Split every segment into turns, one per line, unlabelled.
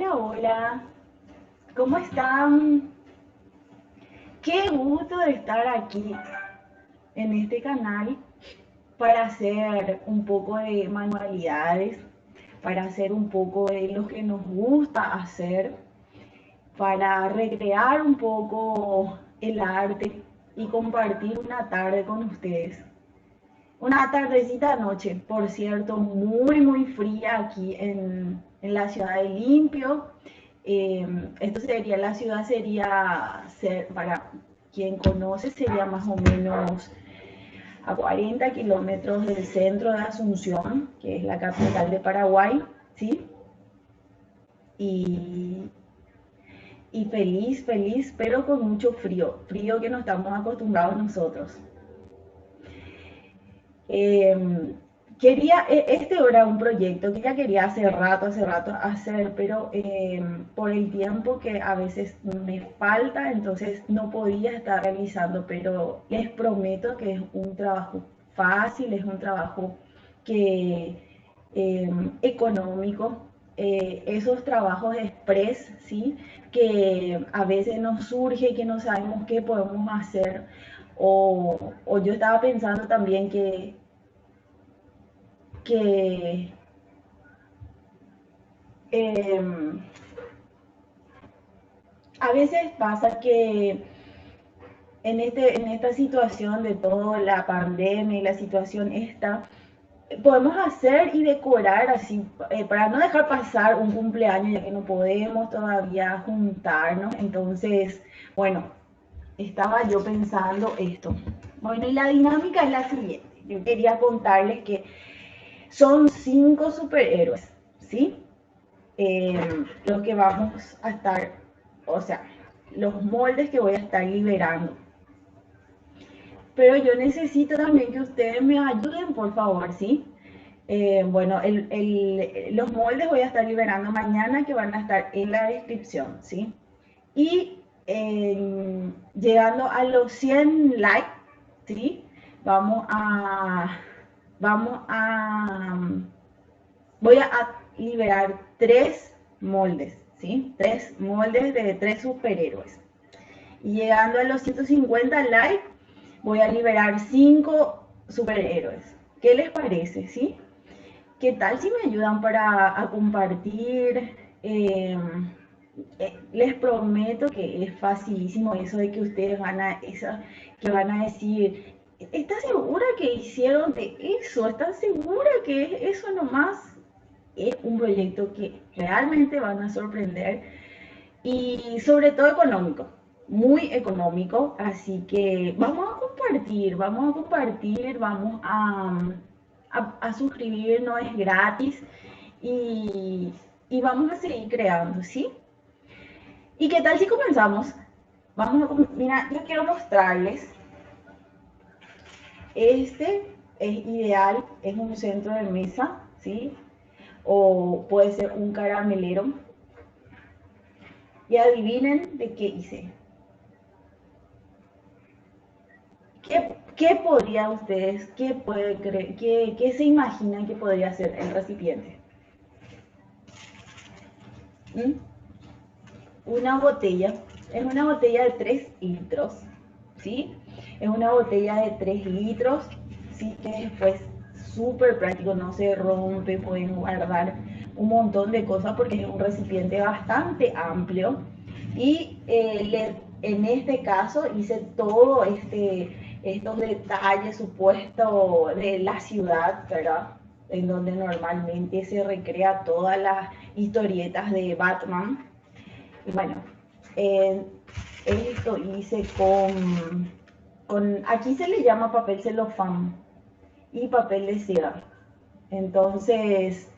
Hola, hola, ¿cómo están? Qué gusto de estar aquí en este canal para hacer un poco de manualidades, para hacer un poco de lo que nos gusta hacer, para recrear un poco el arte y compartir una tarde con ustedes. Una tardecita noche, por cierto, muy fría aquí en la ciudad de Limpio. Esto sería, la ciudad sería, para quien conoce, sería más o menos a 40 kilómetros del centro de Asunción, que es la capital de Paraguay, ¿sí? Y, y feliz, pero con mucho frío, frío que no estamos acostumbrados nosotros. Eh, este era un proyecto que ya quería hace rato hacer, pero por el tiempo que a veces me falta, entonces no podía estar realizando, pero les prometo que es un trabajo fácil, es un trabajo que económico, esos trabajos express, ¿sí? Que a veces nos surge que no sabemos qué podemos hacer. O yo estaba pensando también que eh, a veces pasa que en esta situación de toda la pandemia y la situación esta, podemos hacer y decorar así, para no dejar pasar un cumpleaños ya que no podemos todavía juntarnos. Entonces, bueno, estaba yo pensando esto. Bueno, y la dinámica es la siguiente. Yo quería contarles que son 5 superhéroes, ¿sí? Lo que vamos a estar, o sea, los moldes que voy a estar liberando. Pero yo necesito también que ustedes me ayuden, por favor, ¿sí? Bueno, los moldes voy a estar liberando mañana, que van a estar en la descripción, ¿sí? Y llegando a los 100 likes, ¿sí? Vamos a, vamos a, voy a liberar 3 moldes, ¿sí? 3 moldes de 3 superhéroes. Y llegando a los 150 likes, voy a liberar 5 superhéroes. ¿Qué les parece, sí? ¿Qué tal si me ayudan para a compartir? Les prometo que es facilísimo eso de que ustedes que van a decir, ¿estás segura que hicieron de eso? ¿Estás segura que es eso nomás? Es un proyecto que realmente van a sorprender y sobre todo económico, muy económico, así que vamos a compartir, a suscribirnos, es gratis y vamos a seguir creando, ¿sí? ¿Y qué tal si comenzamos? Mira, yo quiero mostrarles, este es ideal, es un centro de mesa, ¿sí? O puede ser un caramelero. Y adivinen de qué hice. ¿Qué podrían ustedes, qué se imaginan que podría ser el recipiente? ¿Mm? Una botella, es una botella de 3 litros, ¿sí? Es una botella de 3 litros, ¿sí? Que después súper práctico, no se rompe, pueden guardar un montón de cosas porque es un recipiente bastante amplio. Y en este caso hice todo estos detalles supuestos de la ciudad, ¿verdad? En donde normalmente se recrea todas las historietas de Batman. Y bueno, eh, esto hice aquí se le llama papel celofán y papel de seda. Entonces,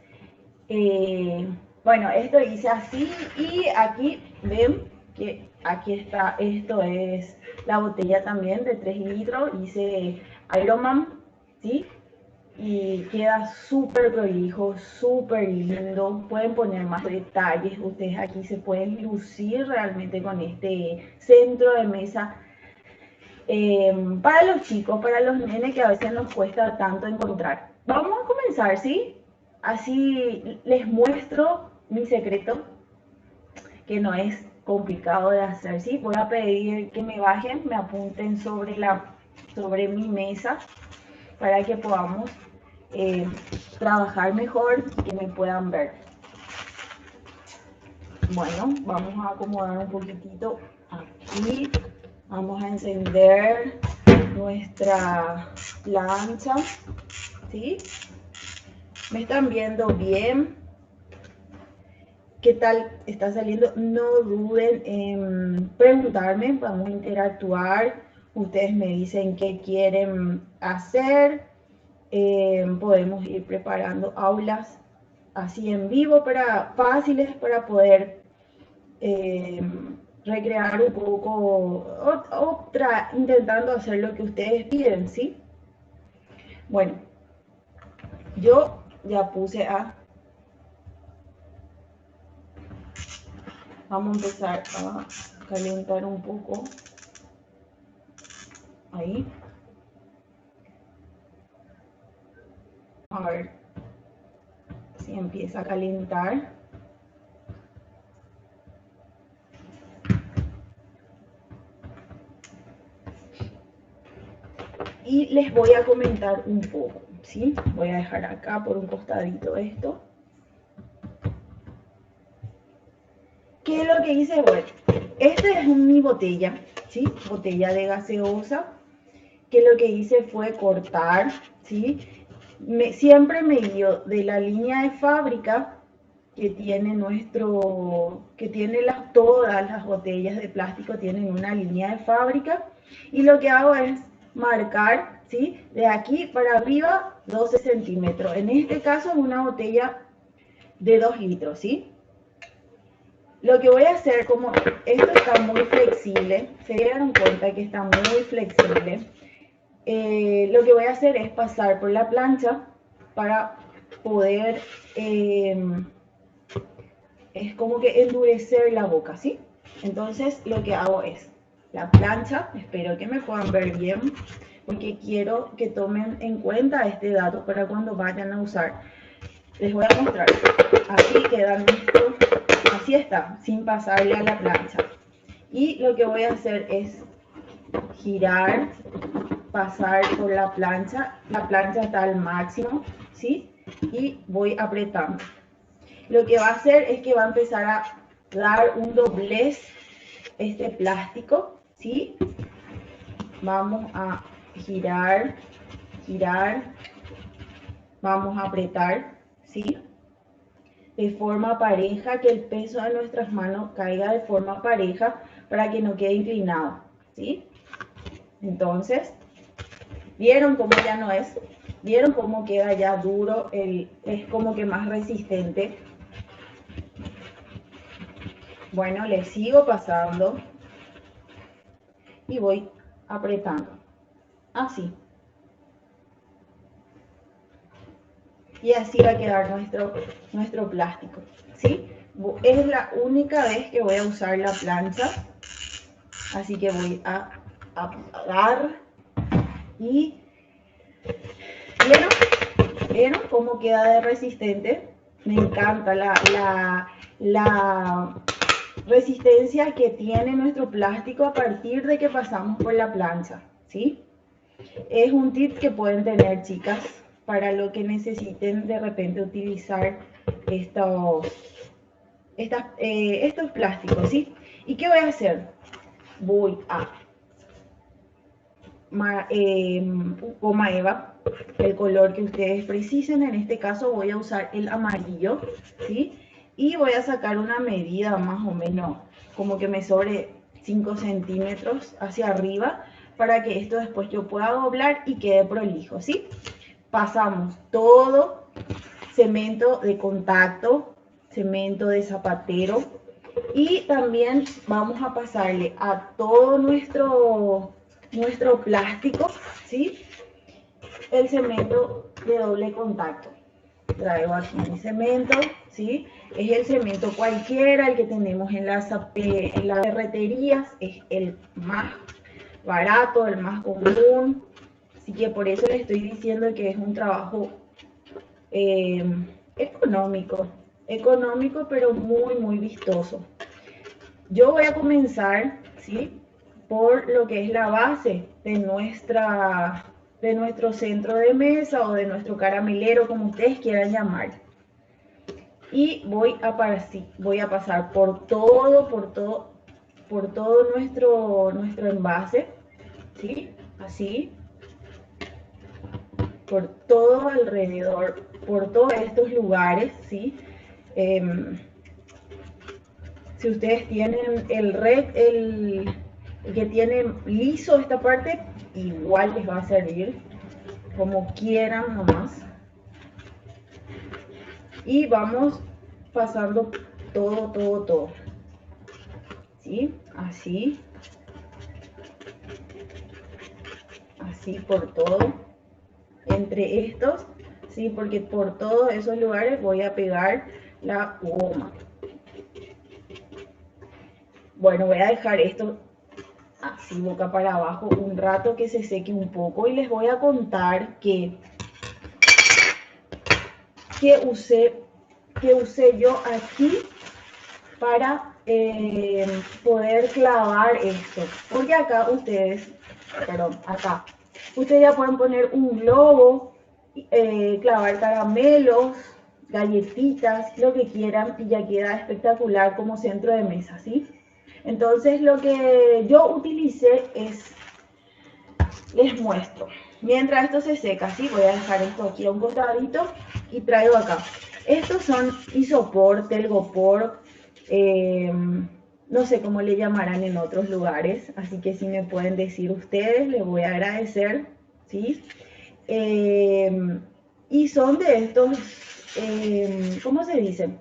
eh, bueno, esto hice así y aquí ven que aquí está, esto es la botella también de 3 litros, hice Iron Man, ¿sí? Y queda súper prolijo, súper lindo. Pueden poner más detalles, ustedes aquí se pueden lucir realmente con este centro de mesa. Para los chicos, para los nenes que a veces nos cuesta tanto encontrar. Vamos a comenzar, ¿sí? Así les muestro mi secreto. que no es complicado de hacer, ¿sí? Voy a pedir que me bajen, me apunten sobre mi mesa para que podamos trabajar mejor y que me puedan ver. Bueno, vamos a acomodar un poquitito aquí. Vamos a encender nuestra plancha, ¿sí? ¿Me están viendo bien? ¿Qué tal está saliendo? No duden en preguntarme, vamos a interactuar. Ustedes me dicen qué quieren hacer. Podemos ir preparando aulas así en vivo fáciles para poder recrear un poco, intentando hacer lo que ustedes piden, ¿sí? Bueno, yo ya puse vamos a empezar a calentar un poco. Ahí. A ver si empieza a calentar. Y les voy a comentar un poco, ¿sí? Voy a dejar acá por un costadito esto. ¿Qué es lo que hice? Bueno, esta es mi botella, ¿sí? Botella de gaseosa. Que lo que hice fue cortar, ¿sí? Siempre me dio de la línea de fábrica que tiene todas las botellas de plástico tienen una línea de fábrica, y lo que hago es marcar, ¿sí? De aquí para arriba 12 centímetros. En este caso es una botella de 2 litros, ¿sí? Lo que voy a hacer, como esto está muy flexible, se dieron cuenta que está muy flexible, lo que voy a hacer es pasar por la plancha para poder, es como que endurecer la boca, ¿sí? Entonces lo que hago es la plancha, espero que me puedan ver bien, porque quiero que tomen en cuenta este dato para cuando vayan a usar. Les voy a mostrar, así quedan estos, así está, sin pasarle a la plancha. Y lo que voy a hacer es girar, pasar por la plancha está al máximo, ¿sí? Y voy apretando. Lo que va a hacer es que va a empezar a dar un doblez este plástico, ¿sí? Vamos a girar, girar, vamos a apretar, ¿sí? De forma pareja, que el peso de nuestras manos caiga de forma pareja para que no quede inclinado, ¿sí? Entonces, ¿vieron cómo ya no es? ¿Vieron cómo queda ya duro? Es como que más resistente. Bueno, le sigo pasando y voy apretando. Así. Y así va a quedar nuestro plástico, ¿sí? Es la única vez que voy a usar la plancha. Así que voy a dar y ¿vieron cómo queda de resistente? Me encanta la resistencia que tiene nuestro plástico a partir de que pasamos por la plancha, ¿sí? Es un tip que pueden tener, chicas, para lo que necesiten de repente utilizar estos plásticos, ¿sí? ¿Y qué voy a hacer? Voy a goma eva, el color que ustedes precisen. En este caso voy a usar el amarillo, ¿sí? Y voy a sacar una medida más o menos, como que me sobre 5 centímetros hacia arriba, para que esto después yo pueda doblar y quede prolijo, ¿sí? Pasamos todo cemento de contacto, cemento de zapatero, y también vamos a pasarle a todo nuestro plástico, ¿sí? El cemento de doble contacto. Traigo aquí mi cemento, ¿sí? Es el cemento cualquiera, el que tenemos en las ferreterías, es el más barato, el más común. Así que por eso les estoy diciendo que es un trabajo económico, pero muy, muy vistoso. Yo voy a comenzar, ¿sí? Por lo que es la base de nuestro centro de mesa o de nuestro caramelero, como ustedes quieran llamar. Y voy a pasar por todo nuestro envase, ¿sí? Así, por todo alrededor, por todos estos lugares, ¿sí? Em, si ustedes tienen el que tiene liso esta parte, igual les va a servir, como quieran nomás. Y vamos pasando todo, ¿sí? Así por todo, entre estos, ¿sí? Porque por todos esos lugares voy a pegar la goma. Bueno, voy a dejar esto así boca para abajo un rato que se seque un poco y les voy a contar que usé yo aquí para poder clavar esto. Porque acá ustedes ya pueden poner un globo, clavar caramelos, galletitas, lo que quieran y ya queda espectacular como centro de mesa, ¿sí? Entonces lo que yo utilicé les muestro. Mientras esto se seca, ¿sí? Voy a dejar esto aquí a un costadito y traigo acá. Estos son isopor, telgopor, no sé cómo le llamarán en otros lugares, así que si me pueden decir ustedes, les voy a agradecer, ¿sí? Y son de estos, ¿cómo se dice?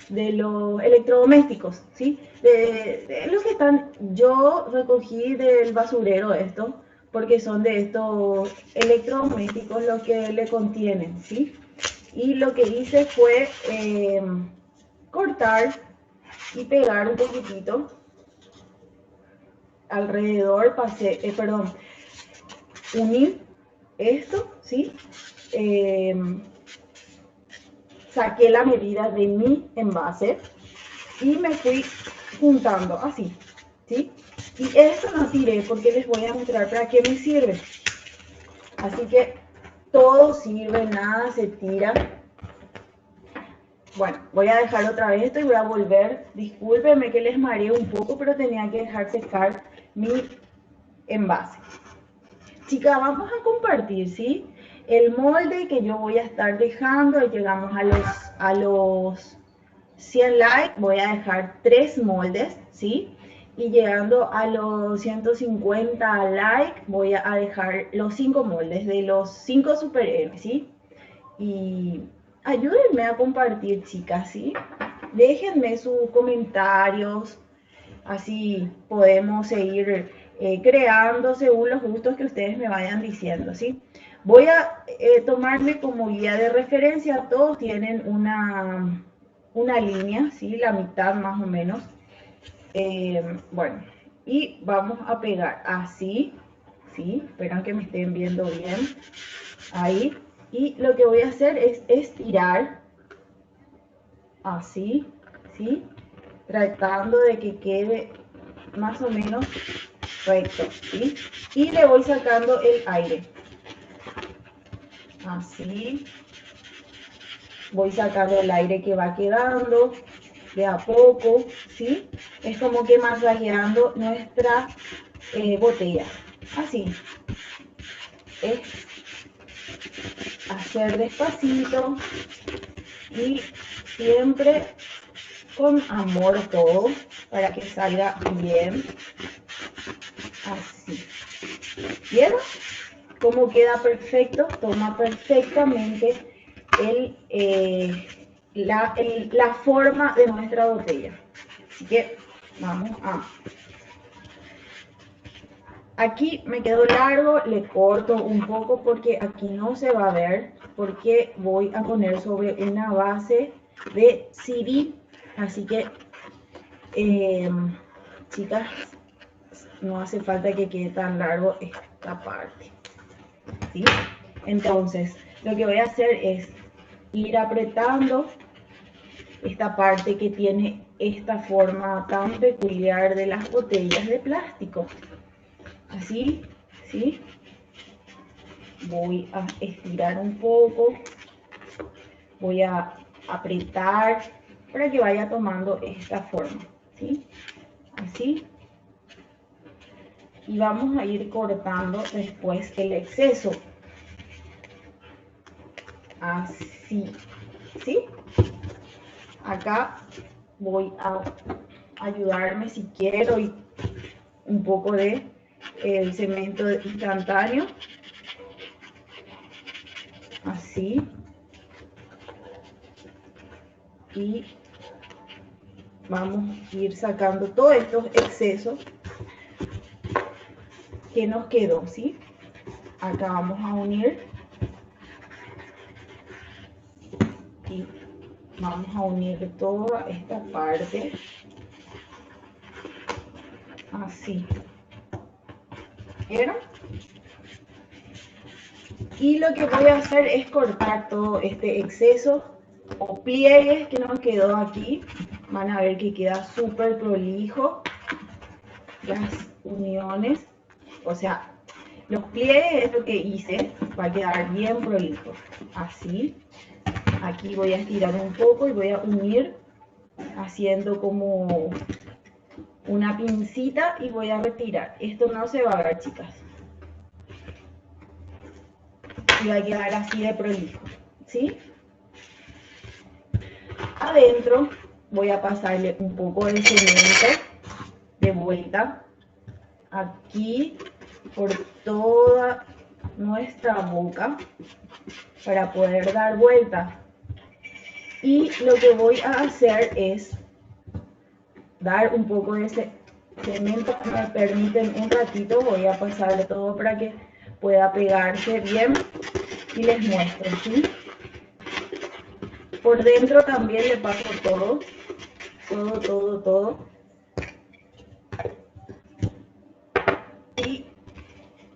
De los electrodomésticos, ¿sí? De los que están, yo recogí del basurero esto, porque son de estos electrodomésticos los que le contienen, ¿sí? Y lo que hice fue cortar y pegar un poquitito alrededor, unir esto, ¿sí? Saqué la medida de mi envase y me fui juntando así, ¿sí? Y esto no tiré porque les voy a mostrar para qué me sirve. Así que todo sirve, nada se tira. Bueno, voy a dejar otra vez esto y voy a volver. Discúlpenme que les mareé un poco, pero tenía que dejar secar mi envase. Chicas, vamos a compartir, ¿sí? El molde que yo voy a estar dejando, llegamos a los 100 likes, voy a dejar 3 moldes, ¿sí? Y llegando a los 150 likes, voy a dejar los 5 moldes de los 5 superhéroes, ¿sí? Y ayúdenme a compartir, chicas, ¿sí? Déjenme sus comentarios, así podemos seguir creando según los gustos que ustedes me vayan diciendo, ¿sí? Voy a tomarme como guía de referencia, todos tienen una línea, ¿sí? La mitad más o menos. Bueno, y vamos a pegar así, ¿sí? Esperan que me estén viendo bien. Ahí. Y lo que voy a hacer es estirar así, ¿sí? Tratando de que quede más o menos recto, ¿sí? Y le voy sacando el aire. Así. Voy sacando el aire que va quedando de a poco, ¿sí? Es como que masajeando nuestra botella. Así. Es hacer despacito y siempre con amor todo para que salga bien. Así. ¿Vieron? Cómo queda perfecto, toma perfectamente la forma de nuestra botella. Así que vamos a... Aquí me quedó largo, le corto un poco porque aquí no se va a ver, porque voy a poner sobre una base de CD. Así que, chicas, no hace falta que quede tan largo esta parte, ¿sí? Entonces, lo que voy a hacer es ir apretando esta parte que tiene esta forma tan peculiar de las botellas de plástico. Así, ¿sí? Voy a estirar un poco, voy a apretar para que vaya tomando esta forma, ¿sí? Así. Y vamos a ir cortando después el exceso. Así, ¿sí? Acá voy a ayudarme si quiero y un poco de el cemento instantáneo. Así. Y vamos a ir sacando todos estos excesos que nos quedó, ¿sí? Acá vamos a unir y vamos a unir toda esta parte así. ¿Vieron? Y lo que voy a hacer es cortar todo este exceso o pliegues que nos quedó aquí. Van a ver que queda súper prolijo las uniones, o sea, los pliegues es lo que hice, va a quedar bien prolijo. Así, aquí voy a estirar un poco y voy a unir haciendo como una pincita y voy a retirar. Esto no se va a ver, chicas. Y va a quedar así de prolijo, ¿sí? Adentro voy a pasarle un poco de cemento de vuelta aquí por toda nuestra boca para poder dar vuelta. Y lo que voy a hacer es dar un poco de ese cemento. Me permiten un ratito, voy a pasarle todo para que pueda pegarse bien y les muestro, ¿sí? Por dentro también le paso todo, todo. Y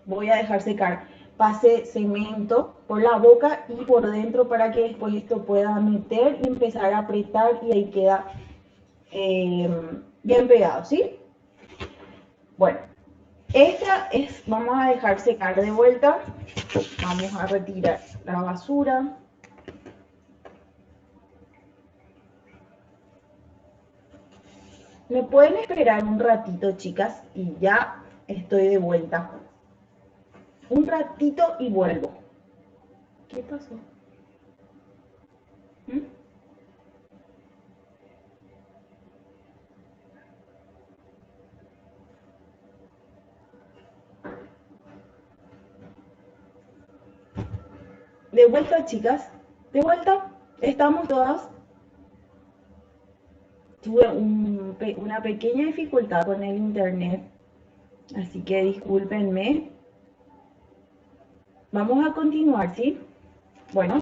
voy a dejar secar. Pase cemento por la boca y por dentro para que después esto pueda meter y empezar a apretar y ahí queda bien pegado, ¿sí? Bueno, esta es, vamos a dejar secar de vuelta. Vamos a retirar la basura. Me pueden esperar un ratito, chicas, y ya estoy de vuelta. Un ratito y vuelvo. ¿Qué pasó? ¿Mm? De vuelta, chicas. De vuelta. Estamos todas. Tuve una pequeña dificultad con el internet, así que discúlpenme. Vamos a continuar, ¿sí? Bueno,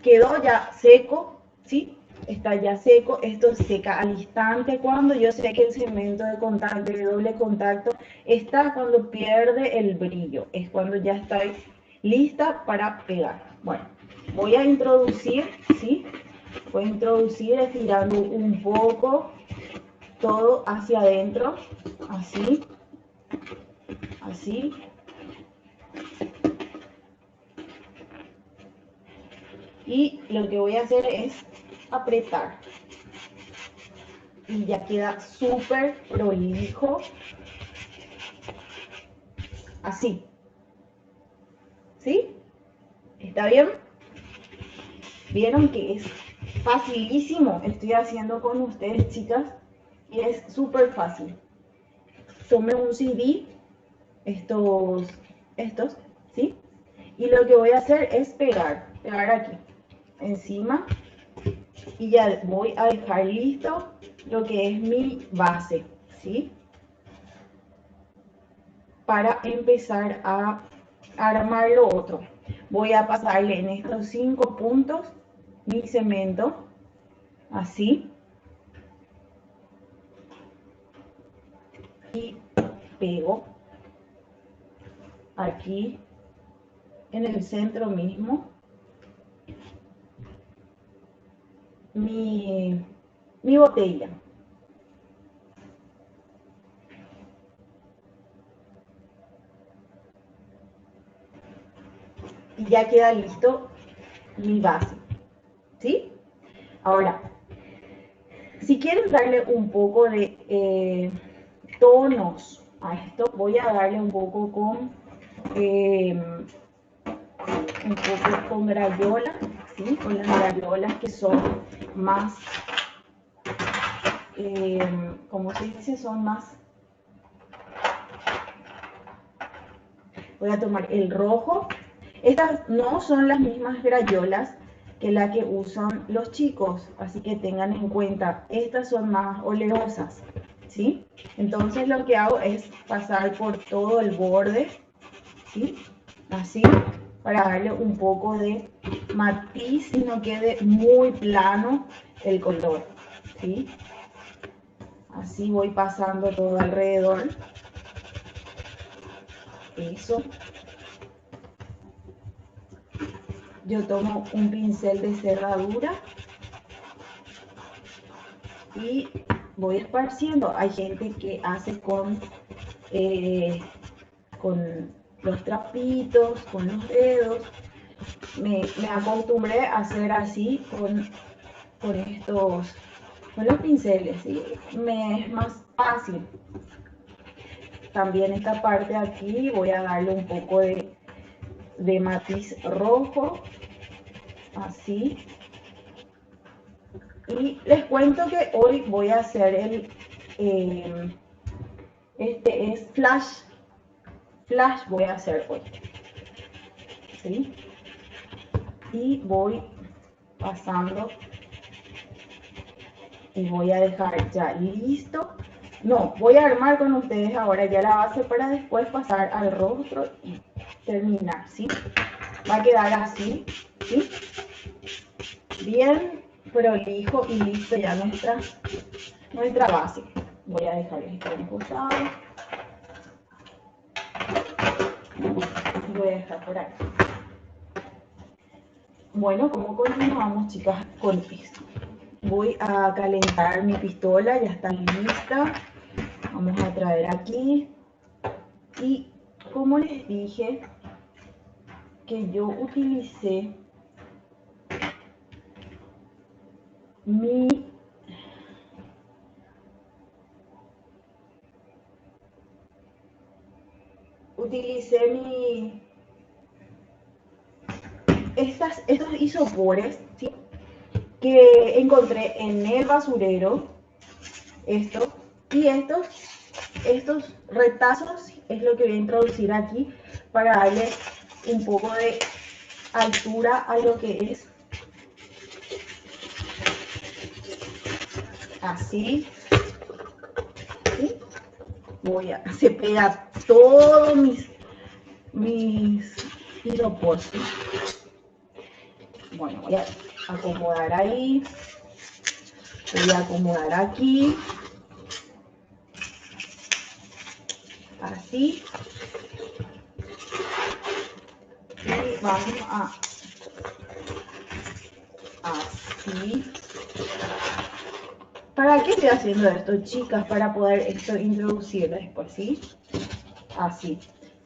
quedó ya seco, ¿sí? Está ya seco, esto seca al instante cuando yo sé que el cemento de contacto, de doble contacto, está cuando pierde el brillo, es cuando ya estoy lista para pegar. Bueno, voy a introducir, ¿sí? Voy a introducir estirando un poco todo hacia adentro, así, así. Y lo que voy a hacer es apretar. Y ya queda súper prolijo. Así. ¿Sí? ¿Está bien? Vieron que es facilísimo. Estoy haciendo con ustedes, chicas. Y es súper fácil. Tome un CD. Estos, ¿sí? Y lo que voy a hacer es pegar aquí, encima, y ya voy a dejar listo lo que es mi base, ¿sí? Para empezar a armar lo otro. Voy a pasarle en estos 5 puntos mi cemento, así, y pego aquí en el centro mismo mi botella. Y ya queda listo mi base, ¿sí? Ahora, si quieren darle un poco de tonos a esto, voy a darle un poco con grayola, ¿sí? Con las grayolas que son más, ¿cómo se dice? Son más. Voy a tomar el rojo. Estas no son las mismas grayolas que la que usan los chicos, así que tengan en cuenta, estas son más oleosas, ¿sí? Entonces lo que hago es pasar por todo el borde, ¿sí? Así, para darle un poco de matiz y no quede muy plano el color, ¿sí? Así voy pasando todo alrededor. Eso. Yo tomo un pincel de cerradura y voy esparciendo. Hay gente que hace con los trapitos, con los dedos. Me acostumbré a hacer así con los pinceles, ¿sí? Me es más fácil. También esta parte aquí voy a darle un poco de matiz rojo, así. Y les cuento que hoy voy a hacer este es flash voy a hacer hoy, ¿sí? Y voy pasando y voy a dejar ya listo. No, voy a armar con ustedes ahora ya la base para después pasar al rostro y terminar, ¿sí? Va a quedar así, ¿sí? Bien prolijo y listo ya nuestra base. Voy a dejar esto en costado. Voy a dejar por aquí. Bueno, ¿cómo continuamos, chicas, con esto? Voy a calentar mi pistola, ya está lista. Vamos a traer aquí. Y como les dije, que yo utilicé mi estos isopores, ¿sí? Que encontré en el basurero, esto, y estos retazos es lo que voy a introducir aquí para darle un poco de altura a lo que es así, ¿sí? Se pega todos mis isopores. Bueno, voy a acomodar ahí, voy a acomodar aquí, así, y vamos así. ¿Para qué estoy haciendo esto, chicas? Para poder esto introducir después, ¿sí? Así.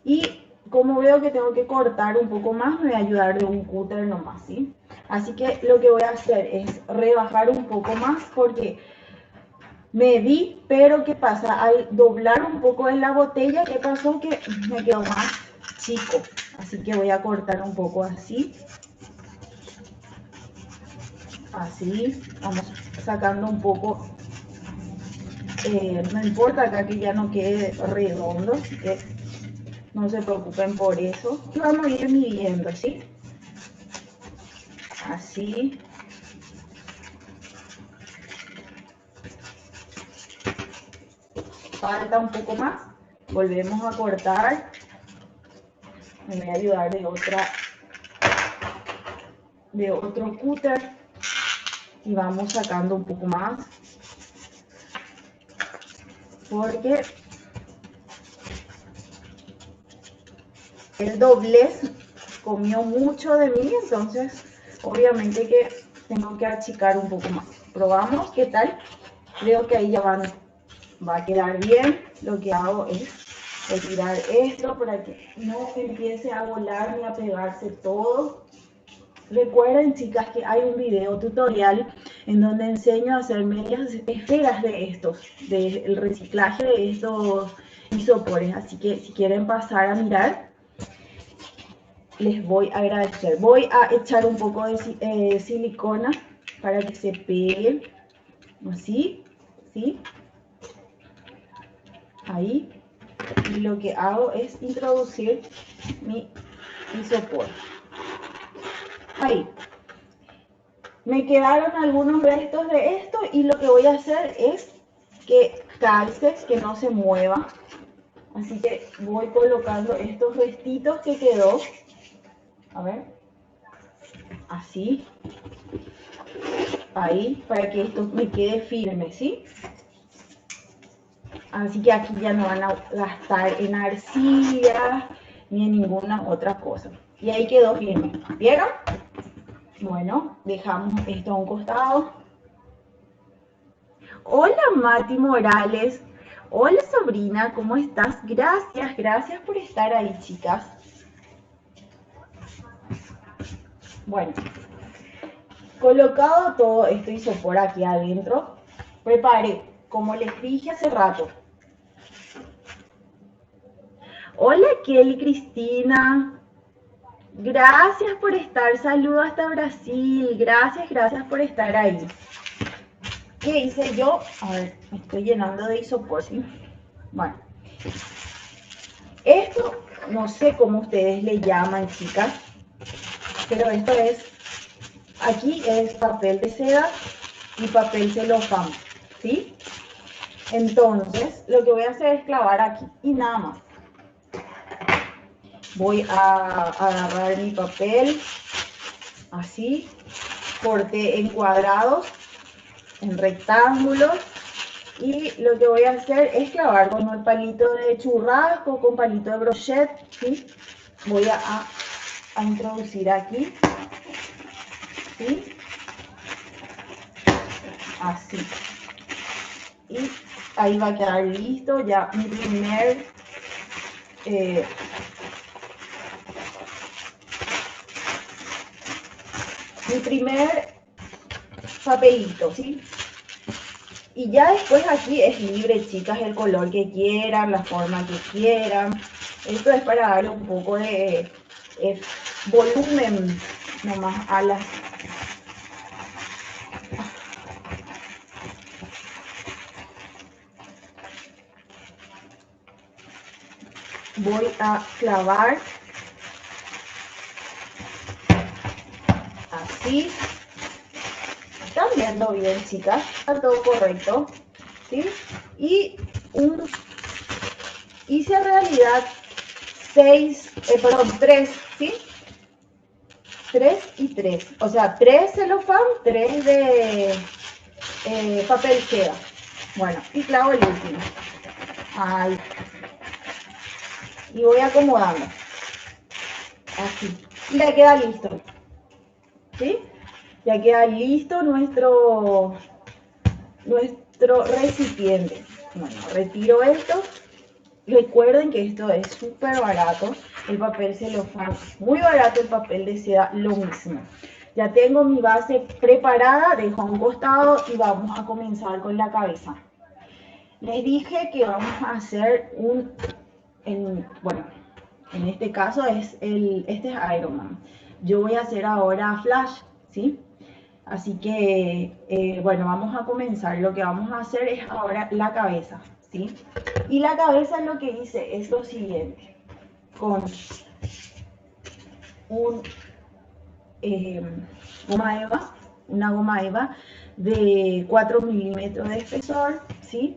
Y como veo que tengo que cortar un poco más, me voy a ayudar de un cúter nomás, ¿sí? Así que lo que voy a hacer es rebajar un poco más porque me di, pero ¿qué pasa? Al doblar un poco en la botella, ¿qué pasó? Que me quedó más chico. Así que voy a cortar un poco así. Así, vamos sacando un poco. No importa acá que ya no quede redondo, así que no se preocupen por eso. Y vamos a ir midiendo, ¿sí? Así. Falta un poco más. Volvemos a cortar. Me voy a ayudar de otro cúter. Y vamos sacando un poco más. Porque el doblez comió mucho de mí, entonces obviamente que tengo que achicar un poco más. Probamos, ¿qué tal? Creo que ahí ya va a quedar bien. Lo que hago es retirar esto para que no empiece a volar ni a pegarse todo. Recuerden, chicas, que hay un video tutorial en donde enseño a hacer medias esferas de estos, del reciclaje de estos isopores. Así que si quieren pasar a mirar, les voy a agradecer. Voy a echar un poco de silicona para que se pegue, así, ¿sí? Ahí. Y lo que hago es introducir mi isopor. Ahí. Me quedaron algunos restos de esto y lo que voy a hacer es que calce, que no se mueva. Así que voy colocando estos restitos que quedó. A ver. Así. Ahí, para que esto me quede firme, ¿sí? Así que aquí ya no van a gastar en arcilla ni en ninguna otra cosa. Y ahí quedó firme. ¿Vieron? Bueno, dejamos esto a un costado. Hola Mati Morales. Hola Sabrina, ¿cómo estás? Gracias por estar ahí, chicas. Bueno, colocado todo esto isopor aquí adentro, preparé, como les dije hace rato. Hola Kelly Cristina. Gracias por estar, saludo hasta Brasil, gracias por estar ahí. ¿Qué hice yo? A ver, me estoy llenando de isopor, ¿sí? Bueno, esto no sé cómo ustedes le llaman, chicas, pero esto es, aquí es papel de seda y papel celofán, ¿sí? Entonces, lo que voy a hacer es clavar aquí y nada más. Voy a agarrar mi papel, así, corté en cuadrados, en rectángulos, y lo que voy a hacer es clavar con el palito de churrasco, con palito de brochet, ¿sí? Voy a introducir aquí, ¿sí? Así. Y ahí va a quedar listo ya mi primer papelito, ¿sí? Y ya después aquí es libre, chicas, el color que quieran, la forma que quieran. Esto es para darle un poco de volumen nomás a las... Voy a clavar así. ¿Están viendo bien, chicas? Está todo correcto, ¿sí? Y hice en realidad 3, ¿sí? 3 y 3. O sea, 3 celofán, 3 de papel seda. Bueno, y clavo el último. Ahí. Y voy acomodando. Así. Y ya queda listo. ¿Sí? Ya queda listo nuestro recipiente. Bueno, retiro esto. Recuerden que esto es súper barato. El papel celofán, muy barato. El papel de seda, lo mismo. Ya tengo mi base preparada, dejo a un costado y vamos a comenzar con la cabeza. Les dije que vamos a hacer bueno, en este caso este es Iron Man. Yo voy a hacer ahora Flash, ¿sí? Así que, bueno, vamos a comenzar. Lo que vamos a hacer es ahora la cabeza, ¿sí? Y la cabeza lo que hice es lo siguiente. Con una goma eva de 4 milímetros de espesor, ¿sí?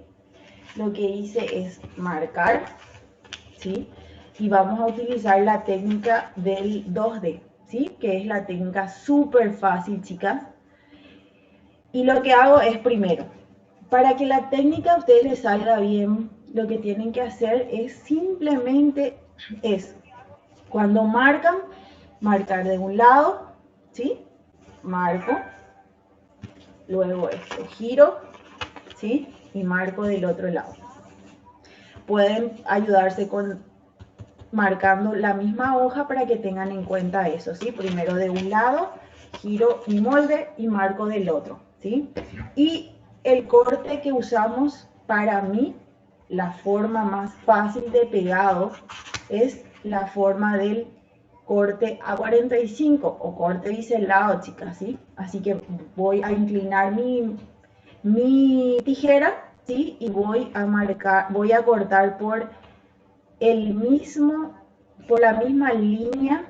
Lo que hice es marcar, ¿sí? Y vamos a utilizar la técnica del 2D, ¿sí? Que es la técnica súper fácil, chicas. Y lo que hago es primero, para que la técnica a ustedes les salga bien, lo que tienen que hacer es simplemente cuando marcan, marcar de un lado, ¿sí? Marco, luego esto, giro, ¿sí? Y marco del otro lado. Pueden ayudarse con marcando la misma hoja para que tengan en cuenta eso, ¿sí? Primero de un lado, giro mi molde y marco del otro, ¿sí? Y el corte que usamos, para mí, la forma más fácil de pegado es la forma del corte A45 o corte biselado, chicas, ¿sí? Así que voy a inclinar mi tijera, ¿sí? Y voy a cortar por la misma línea,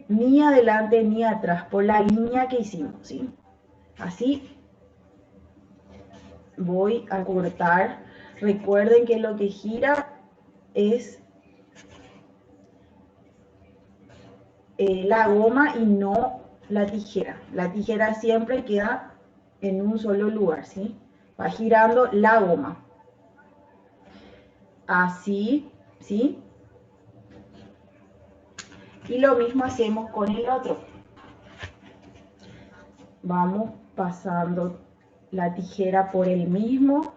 ni adelante ni atrás, por la línea que hicimos, ¿sí? Así voy a cortar. Recuerden que lo que gira es la goma y no la tijera. La tijera siempre queda en un solo lugar, ¿sí? Va girando la goma. Así, ¿sí? Y lo mismo hacemos con el otro. Vamos pasando la tijera por el mismo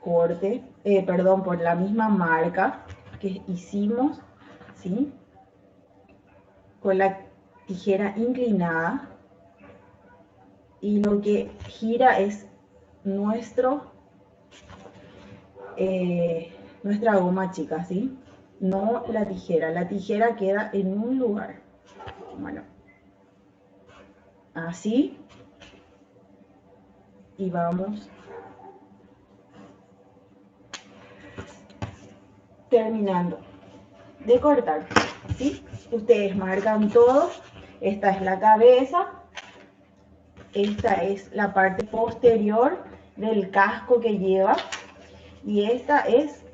corte, perdón, por la misma marca que hicimos, ¿sí? Con la tijera inclinada, y lo que gira es nuestra goma, chicas, ¿sí? No la tijera queda en un lugar. Bueno, así, y vamos terminando de cortar, ¿sí? Ustedes marcan todo. Esta es la cabeza, esta es la parte posterior del casco que lleva, y esta es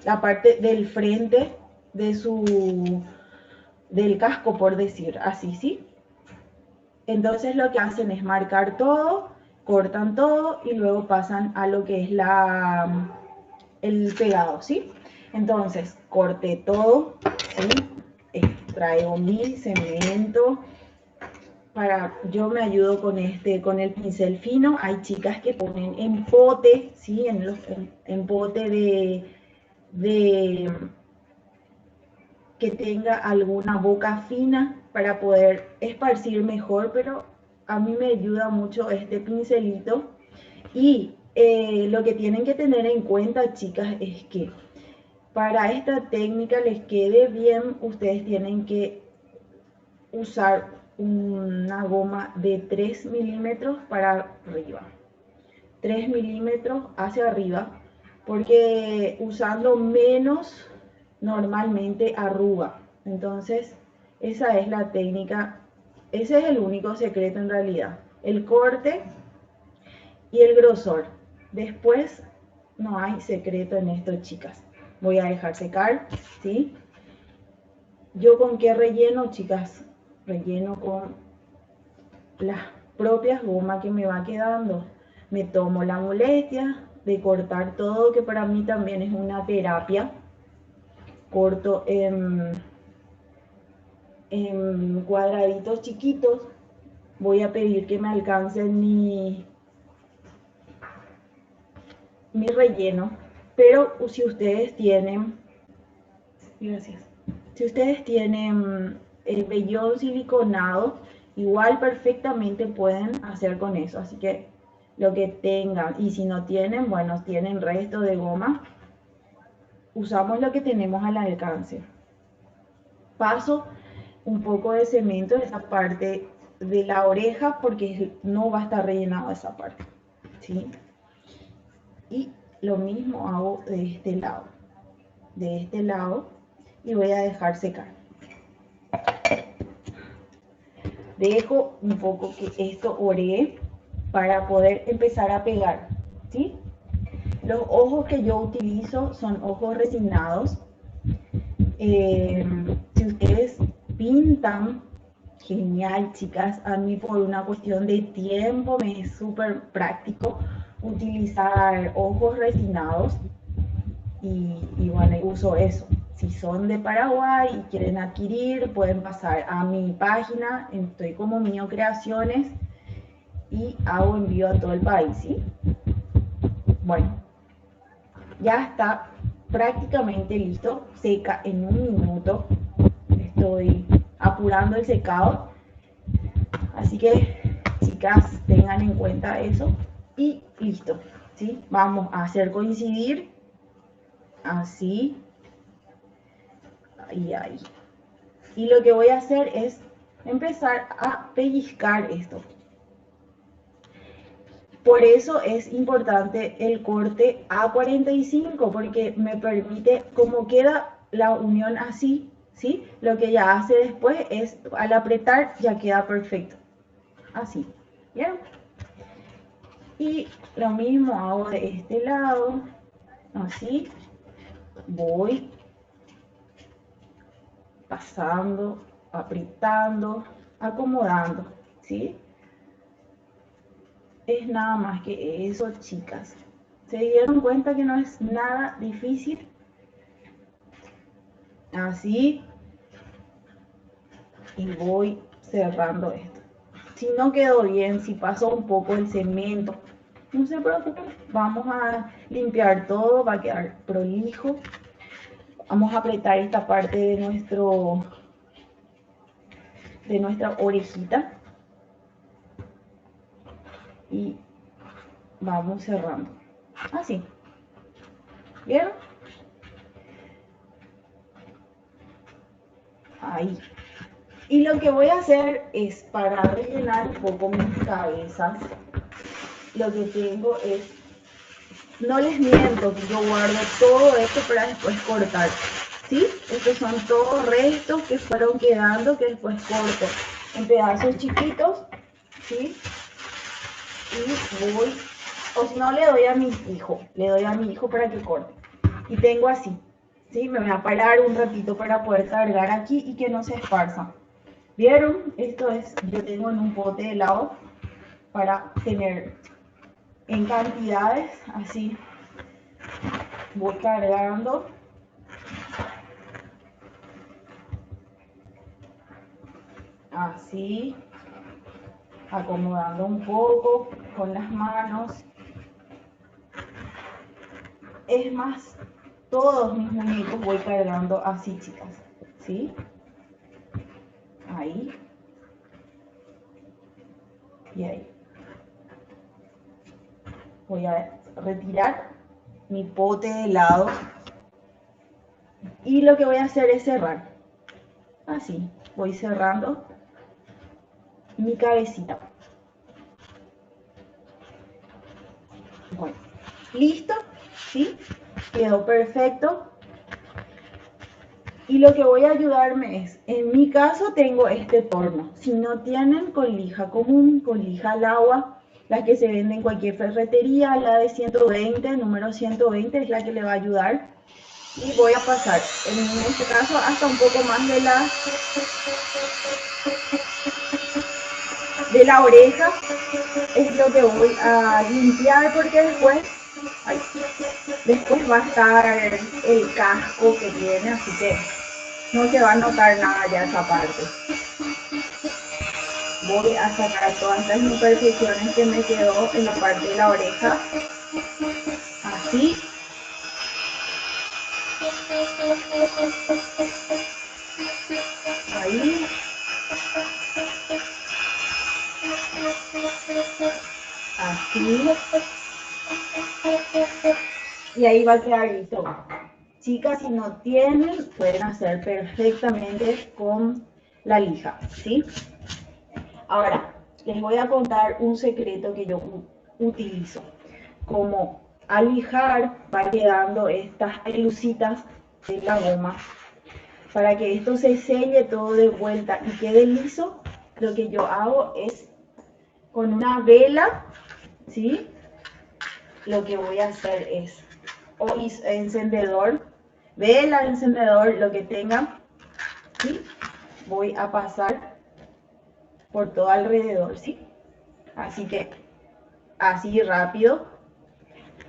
la parte del frente del casco, por decir así, ¿sí? Entonces lo que hacen es marcar todo, cortan todo y luego pasan a lo que es el pegado, ¿sí? Entonces corté todo, ¿sí? Traigo mi cemento. Yo me ayudo con el pincel fino. Hay chicas que ponen en pote, ¿sí? En pote de que tenga alguna boca fina para poder esparcir mejor, pero a mí me ayuda mucho este pincelito. Y lo que tienen que tener en cuenta, chicas, es que para esta técnica les quede bien, ustedes tienen que usar una goma de 3 milímetros para arriba, 3 milímetros hacia arriba, porque usando menos normalmente arruga. Entonces esa es la técnica, ese es el único secreto en realidad, el corte y el grosor. Después no hay secreto en esto, chicas. Voy a dejar secar, ¿sí? ¿Yo con qué relleno, chicas? Relleno con las propias gomas que me va quedando. Me tomo la molestia de cortar todo, que para mí también es una terapia. Corto en cuadraditos chiquitos. Voy a pedir que me alcancen mi relleno, pero si ustedes tienen, gracias, si ustedes tienen el vellón siliconado, igual perfectamente pueden hacer con eso. Así que lo que tengan, y si no tienen, bueno, tienen resto de goma, usamos lo que tenemos al alcance. Paso un poco de cemento en esa parte de la oreja, porque no va a estar rellenado esa parte, ¿sí? Y lo mismo hago de este lado, y voy a dejar secar. Dejo un poco que esto oree para poder empezar a pegar, ¿sí? Los ojos que yo utilizo son ojos resinados. Si ustedes pintan, genial, chicas. A mí, por una cuestión de tiempo, me es súper práctico utilizar ojos resinados, y bueno, uso eso. Si son de Paraguay y quieren adquirir, pueden pasar a mi página, estoy como Mío Creaciones y hago envío a todo el país, ¿sí? Bueno, ya está prácticamente listo, seca en un minuto. Estoy apurando el secado, así que chicas, tengan en cuenta eso y listo, ¿sí? Vamos a hacer coincidir así y ahí. Y lo que voy a hacer es empezar a pellizcar esto. Por eso es importante el corte A45, porque me permite, como queda la unión así, ¿sí? Lo que ya hace después es, al apretar, ya queda perfecto. Así, ¿vieron? Y lo mismo hago de este lado, así. Voy pasando, apretando, acomodando, ¿sí? Es nada más que eso, chicas. ¿Se dieron cuenta que no es nada difícil? Así. Y voy cerrando esto. Si no quedó bien, si pasó un poco el cemento, no se preocupen. Vamos a limpiar todo, va a quedar prolijo. Vamos a apretar esta parte de nuestra orejita. Y vamos cerrando. Así. ¿Vieron? Ahí. Y lo que voy a hacer es, para rellenar un poco mis cabezas, lo que tengo es, no les miento, que yo guardo todo esto para después cortar, ¿sí? Estos son todos restos que fueron quedando, que después corto en pedazos chiquitos, ¿sí? Y voy, o si no, le doy a mi hijo para que corte. Y tengo así, ¿sí? Me voy a parar un ratito para poder cargar aquí y que no se esparza. ¿Vieron? Esto es, yo tengo en un pote de helado para tener en cantidades, así. Voy cargando. Así. Acomodando un poco con las manos. Es más, todos mis muñecos voy cargando así, chicas. ¿Sí? Ahí. Y ahí. Voy a retirar mi pote de helado. Y lo que voy a hacer es cerrar. Así. Voy cerrando mi cabecita. Bueno, listo, ¿sí? Quedó perfecto. Y lo que voy a ayudarme es, en mi caso tengo este torno. Si no tienen, con lija común, con lija al agua, la que se vende en cualquier ferretería, la de 120, número 120 es la que le va a ayudar. Y voy a pasar, en este caso, hasta un poco más de la oreja. Es lo que voy a limpiar porque después va a estar el casco que tiene, así que no se va a notar nada ya esa parte. Voy a sacar todas las imperfecciones que me quedó en la parte de la oreja, así. Ahí. Así. Y ahí va a quedar listo. Chicas, si no tienen, pueden hacer perfectamente con la lija, ¿sí? Ahora, les voy a contar un secreto que yo utilizo. Como al lijar va quedando estas pelucitas de la goma, para que esto se selle todo de vuelta y quede liso, lo que yo hago es con una vela, ¿sí? Lo que voy a hacer es, o encendedor, vela, encendedor, lo que tengan, ¿sí? Voy a pasar por todo alrededor, ¿sí? Así que, así rápido,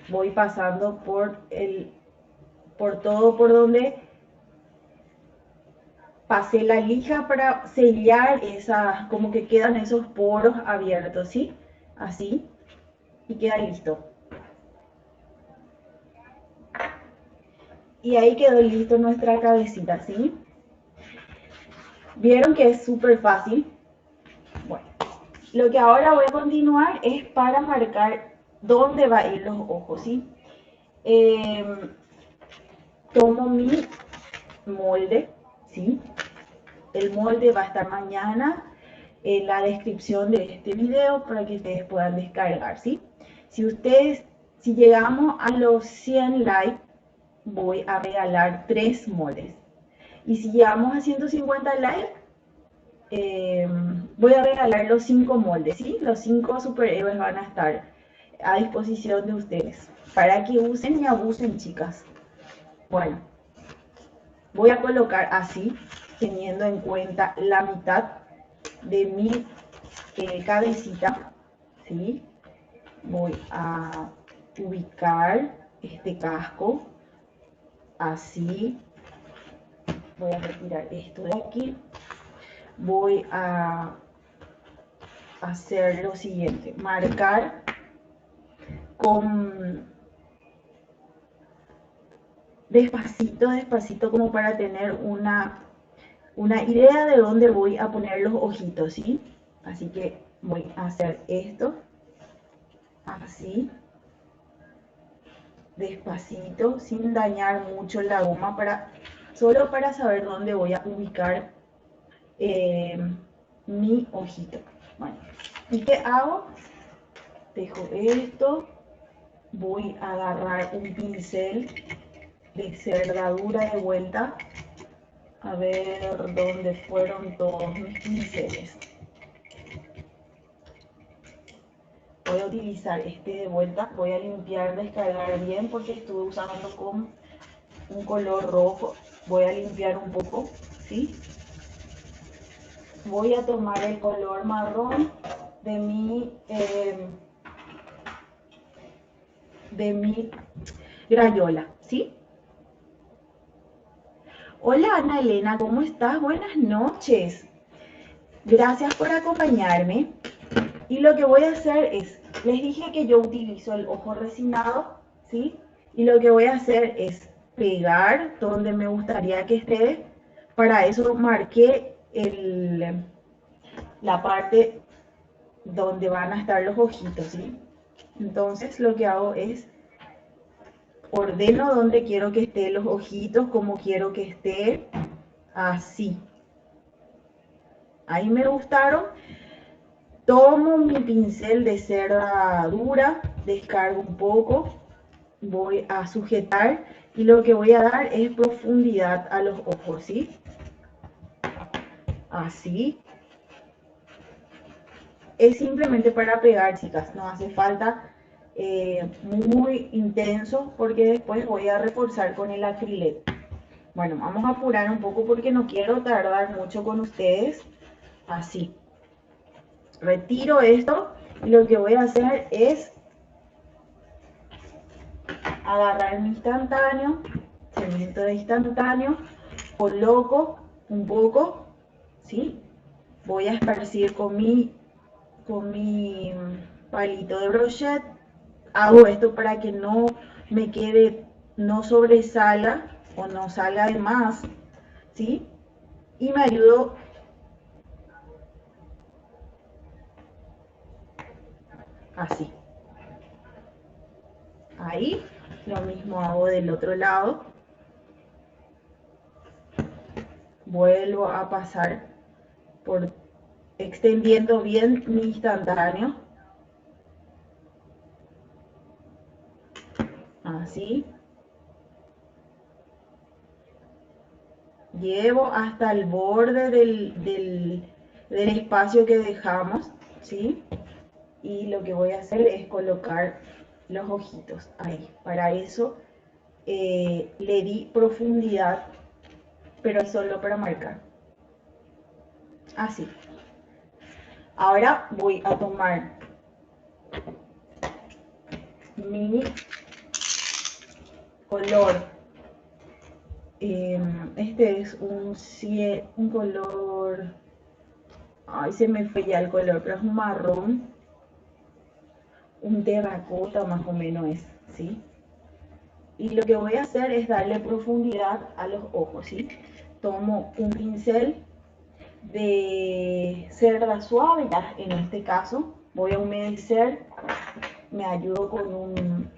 voy pasando por todo por donde pasé la lija para sellar esas, como que quedan esos poros abiertos, ¿sí? Así, y queda listo. Y ahí quedó listo nuestra cabecita, ¿sí? ¿Vieron que es súper fácil? Bueno, lo que ahora voy a continuar es para marcar dónde va a ir los ojos, ¿sí? Tomo mi molde, ¿sí? El molde va a estar mañana en la descripción de este video para que ustedes puedan descargar, ¿sí? Si llegamos a los 100 likes, voy a regalar 3 moldes. Y si llegamos a 150 likes, voy a regalar los 5 moldes, ¿sí? Los 5 superhéroes van a estar a disposición de ustedes para que usen y abusen, chicas. Bueno, voy a colocar así, teniendo en cuenta la mitad de mi cabecita, ¿sí? Voy a ubicar este casco así. Voy a retirar esto de aquí. Voy a hacer lo siguiente, marcar con despacito, despacito, como para tener una idea de dónde voy a poner los ojitos, ¿sí? Así que voy a hacer esto, así, despacito, sin dañar mucho la goma, solo para saber dónde voy a ubicar mi ojito. Bueno, ¿y qué hago? Dejo esto, voy a agarrar un pincel de cerradura de vuelta, a ver dónde fueron todos mis pinceles. Voy a utilizar este de vuelta, voy a limpiar, descargar bien porque estuve usando con un color rojo. Voy a limpiar un poco, ¿sí? Voy a tomar el color marrón de mi Crayola, ¿sí? Hola Ana Elena, ¿cómo estás? Buenas noches. Gracias por acompañarme. Y lo que voy a hacer es, les dije que yo utilizo el ojo resinado, ¿sí? Y lo que voy a hacer es pegar donde me gustaría que esté. Para eso marqué la parte donde van a estar los ojitos, ¿sí? Entonces lo que hago es ordeno donde quiero que estén los ojitos, como quiero que esté, así. Ahí me gustaron. Tomo mi pincel de cerda dura, descargo un poco, voy a sujetar y lo que voy a dar es profundidad a los ojos, ¿sí? Así. Es simplemente para pegar, chicas, no hace falta muy intenso porque después voy a reforzar con el acrílico. Bueno, vamos a apurar un poco porque no quiero tardar mucho con ustedes. Así. Retiro esto y lo que voy a hacer es agarrar mi instantáneo, cemento de instantáneo, coloco un poco, ¿sí? Voy a esparcir con mi palito de brochet. Hago esto para que no me quede, no sobresala o no salga de más, ¿sí? Y me ayudo así. Ahí, lo mismo hago del otro lado. Vuelvo a pasar por extendiendo bien mi instantáneo. Así. Llevo hasta el borde del espacio que dejamos, ¿sí? Y lo que voy a hacer es colocar los ojitos ahí. Para eso le di profundidad, pero solo para marcar. Así. Ahora voy a tomar mi color Este es un color, ay, se me fue ya el color, pero es un marrón, un terracota más o menos es, ¿sí? Y lo que voy a hacer es darle profundidad a los ojos, ¿sí? Tomo un pincel de cerda suave, ya en este caso, voy a humedecer, me ayudo con un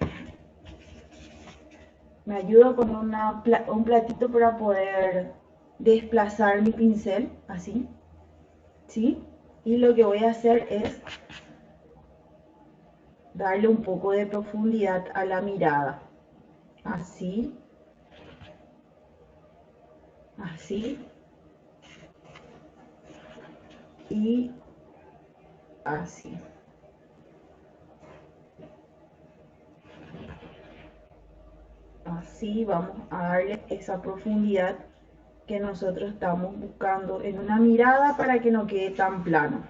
platito para poder desplazar mi pincel, así, ¿sí? Y lo que voy a hacer es darle un poco de profundidad a la mirada, así, así y así. Así vamos a darle esa profundidad que nosotros estamos buscando en una mirada para que no quede tan plano.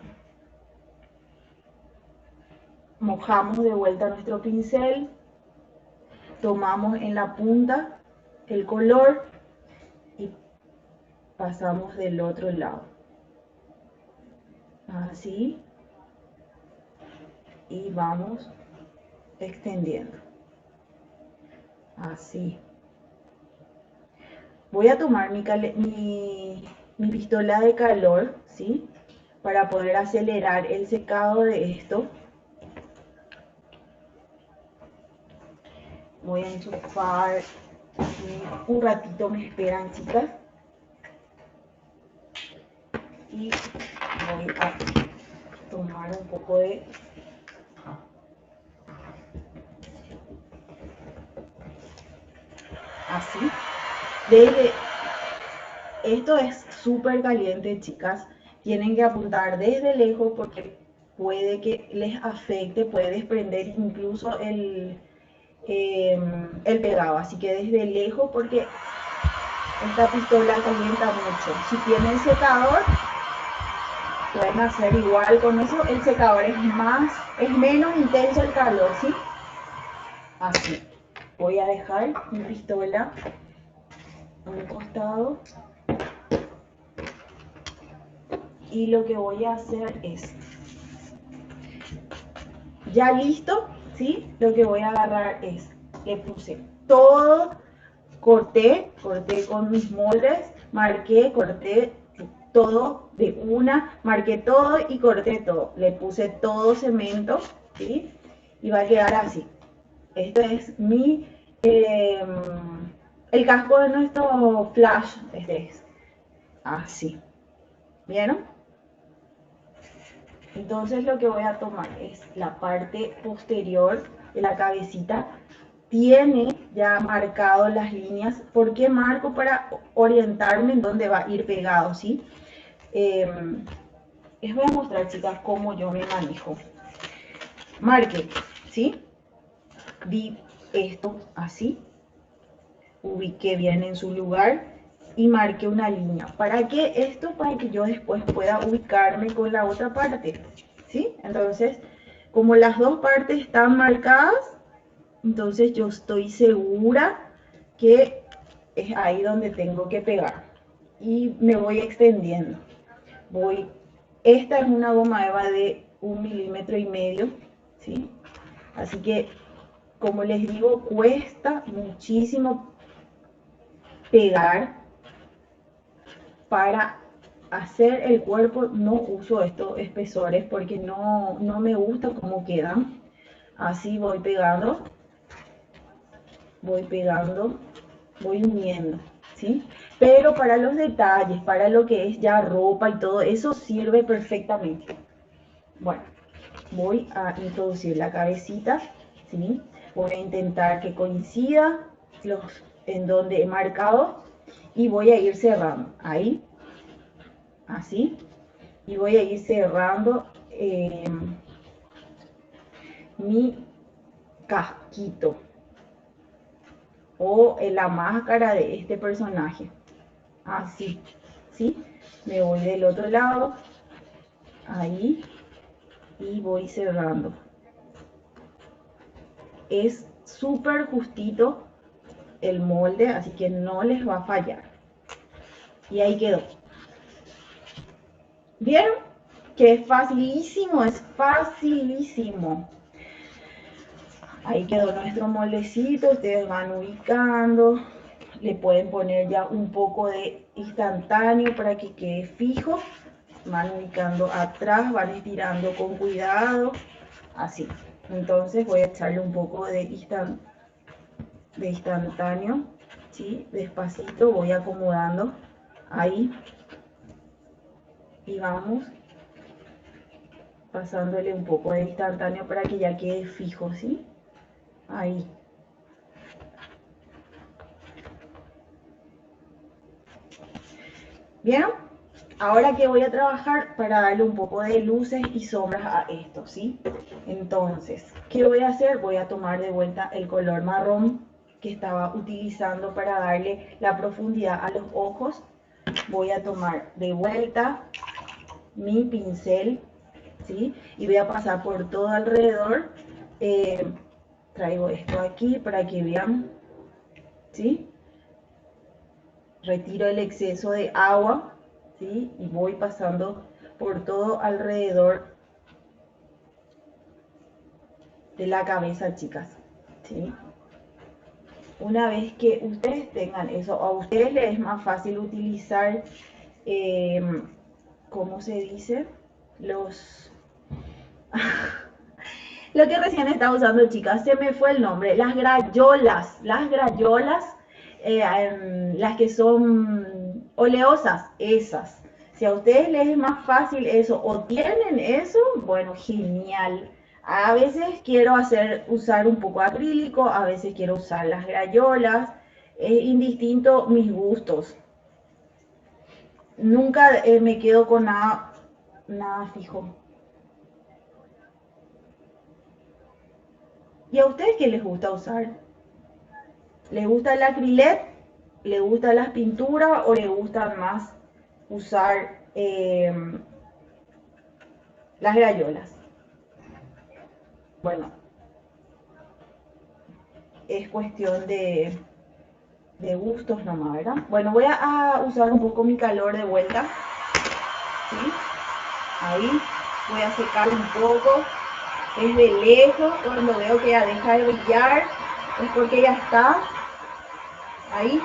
Mojamos de vuelta nuestro pincel, tomamos en la punta el color y pasamos del otro lado. Así. Y vamos extendiendo. Así. Voy a tomar mi pistola de calor, ¿sí? Para poder acelerar el secado de esto. Voy a enchufar, un ratito me esperan, chicas, y voy a tomar un poco de así. Desde esto es súper caliente, chicas, tienen que apuntar desde lejos porque puede que les afecte, puede desprender incluso el pegado, así que desde lejos porque esta pistola calienta mucho. Si tienen secador, pueden hacer igual con eso. El secador es menos intenso el calor, ¿sí? Así. Voy a dejar mi pistola a un costado y lo que voy a hacer es, ya listo, ¿sí? Lo que voy a agarrar es, le puse todo, corté con mis moldes, marqué, corté todo de una, marqué todo y corté todo. Le puse todo cemento, ¿sí? Y va a quedar así. Esto es el casco de nuestro flash. Este es así. ¿Vieron? Entonces lo que voy a tomar es la parte posterior de la cabecita. Tiene ya marcado las líneas. ¿Por qué marco? Para orientarme en dónde va a ir pegado, ¿sí? Les voy a mostrar, chicas, cómo yo me manejo. Marque, ¿sí? Vi esto así. Ubiqué bien en su lugar y marqué una línea. ¿Para qué esto? Para que yo después pueda ubicarme con la otra parte, ¿sí? Entonces, como las dos partes están marcadas, entonces yo estoy segura que es ahí donde tengo que pegar. Y me voy extendiendo. Esta es una goma eva de 1,5 milímetros, ¿sí? Así que, como les digo, cuesta muchísimo pegar. Para hacer el cuerpo no uso estos espesores porque no me gusta cómo quedan. Así voy pegando, voy uniendo, ¿sí? Pero para los detalles, para lo que es ya ropa y todo, eso sirve perfectamente. Bueno, voy a introducir la cabecita, ¿sí? Voy a intentar que coincida en donde he marcado y voy a ir cerrando. Ahí, así, y voy a ir cerrando mi casquito o la máscara de este personaje, así, ¿sí? Me voy del otro lado, ahí, y voy cerrando. Es súper justito el molde, así que no les va a fallar. Y ahí quedó. ¿Vieron? Que es facilísimo, es facilísimo. Ahí quedó nuestro moldecito, ustedes van ubicando, le pueden poner ya un poco de instantáneo para que quede fijo, van ubicando atrás, van estirando con cuidado, así. Entonces voy a echarle un poco de instantáneo, ¿sí? Despacito voy acomodando ahí y vamos pasándole un poco de instantáneo para que ya quede fijo, ¿sí? Ahí. ¿Bien? Ahora que voy a trabajar para darle un poco de luces y sombras a esto, ¿sí? Entonces, ¿qué voy a hacer? Voy a tomar de vuelta el color marrón que estaba utilizando para darle la profundidad a los ojos. Voy a tomar de vuelta mi pincel, ¿sí? Y voy a pasar por todo alrededor. Traigo esto aquí para que vean, ¿sí? Retiro el exceso de agua, ¿sí? Y voy pasando por todo alrededor de la cabeza, chicas, ¿sí? Una vez que ustedes tengan eso, a ustedes les es más fácil utilizar, eh, ¿cómo se dice? Lo que recién estaba usando, chicas, se me fue el nombre, las grayolas, las que son oleosas, esas. Si a ustedes les es más fácil eso o tienen eso, bueno, genial. A veces quiero usar un poco acrílico, a veces quiero usar las grayolas, es indistinto mis gustos. Nunca me quedo con nada fijo. ¿Y a ustedes qué les gusta usar? ¿Les gusta el acrylic? ¿Le gustan las pinturas o le gustan más usar las grayolas? Bueno, es cuestión de gustos nomás, ¿verdad? Bueno, voy a usar un poco mi calor de vuelta, ¿sí? Ahí voy a secar un poco, desde lejos, cuando veo que ya deja de brillar, es porque ya está, ahí,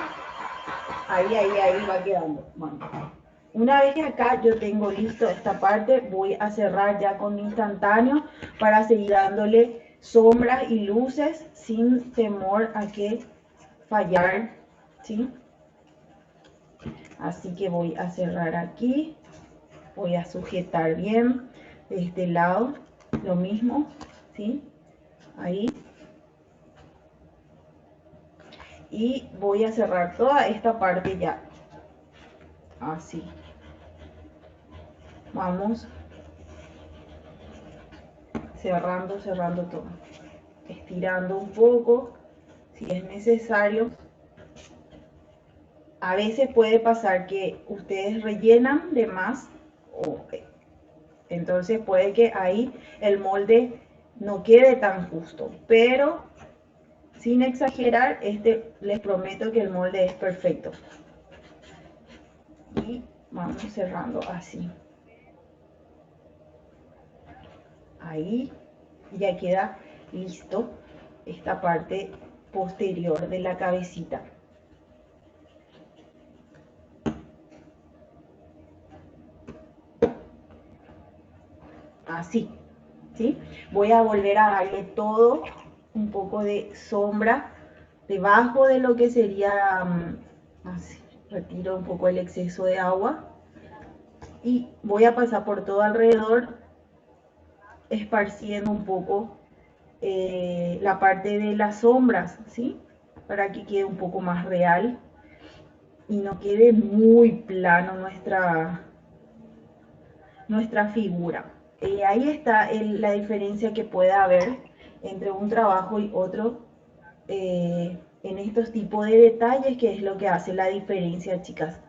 ahí va quedando. Bueno. Una vez que acá yo tengo listo esta parte, voy a cerrar ya con mi instantáneo para seguir dándole sombras y luces sin temor a que fallar, ¿sí? Así que voy a cerrar aquí, voy a sujetar bien de este lado, lo mismo, ¿sí? Ahí. Y voy a cerrar toda esta parte ya, así. Vamos cerrando todo, estirando un poco si es necesario. A veces puede pasar que ustedes rellenan de más, entonces puede que ahí el molde no quede tan justo, pero sin exagerar, les prometo que el molde es perfecto. Y vamos cerrando así. Ahí ya queda listo esta parte posterior de la cabecita. Así, ¿sí? Voy a volver a darle todo un poco de sombra debajo de lo que sería, así, retiro un poco el exceso de agua y voy a pasar por todo alrededor esparciendo un poco la parte de las sombras, ¿sí? Para que quede un poco más real y no quede muy plano nuestra figura. Ahí está la diferencia que puede haber entre un trabajo y otro en estos tipos de detalles, que es lo que hace la diferencia, chicas.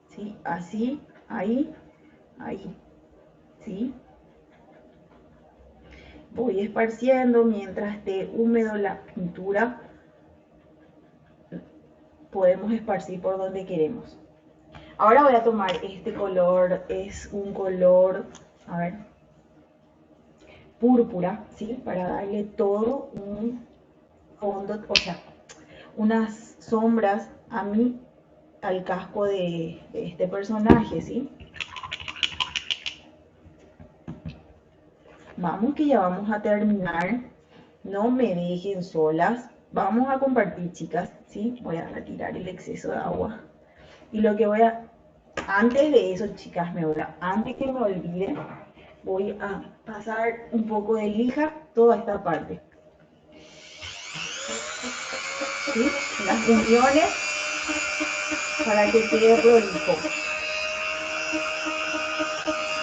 ¿Sí? Así, ahí, ¿sí? Voy esparciendo mientras esté húmedo la pintura. Podemos esparcir por donde queremos. Ahora voy a tomar este color, es un color, a ver, púrpura, ¿sí? Para darle todo un fondo, o sea, unas sombras al casco de este personaje, ¿sí? Vamos que ya vamos a terminar. No me dejen solas. Vamos a compartir, chicas, ¿sí? Voy a retirar el exceso de agua. Y lo que voy a... Antes de eso, chicas, antes que me olvide, voy a pasar un poco de lija toda esta parte. ¿Sí? Las uniones para que quede prolijo.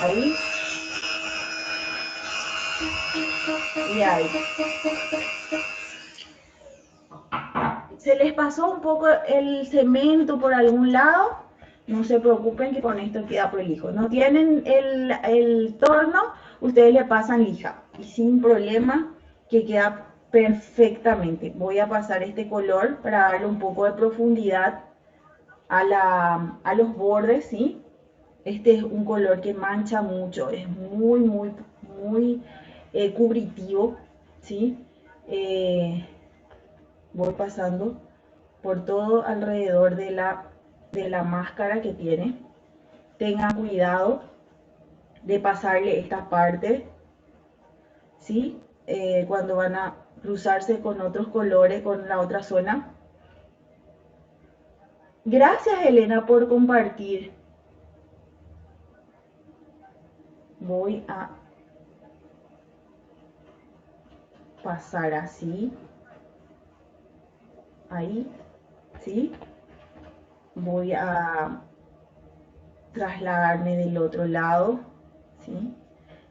Ahí. Y ahí. ¿Se les pasó un poco el cemento por algún lado? No se preocupen que con esto queda prolijo. No tienen el torno, ustedes le pasan lija y sin problema que queda perfectamente. Voy a pasar este color para darle un poco de profundidad a los bordes, ¿sí? Este es un color que mancha mucho, es muy cubritivo, ¿sí? Voy pasando por todo alrededor de la máscara que tiene. Tengan cuidado de pasarle esta parte, ¿sí? Cuando van a cruzarse con otros colores, con la otra zona. Gracias, Elena, por compartir. Voy a pasar así. Ahí, ¿sí? Voy a trasladarme del otro lado, ¿sí?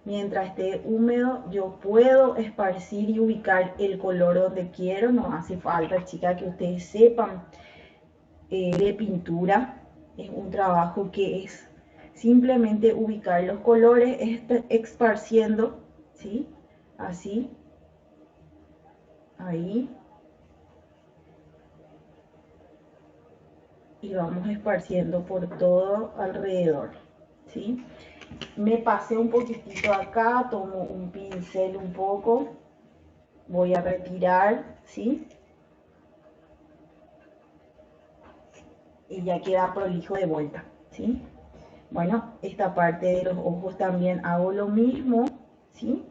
Mientras esté húmedo, yo puedo esparcir y ubicar el color donde quiero. No hace falta, chicas, que ustedes sepan de pintura. Es un trabajo que es simplemente ubicar los colores, esparciendo, ¿sí? Así, ahí. Y vamos esparciendo por todo alrededor, ¿sí? Me pasé un poquitito acá, tomo un pincel un poco, voy a retirar, ¿sí? Y ya queda prolijo de vuelta, ¿sí? Bueno, esta parte de los ojos también hago lo mismo, ¿sí?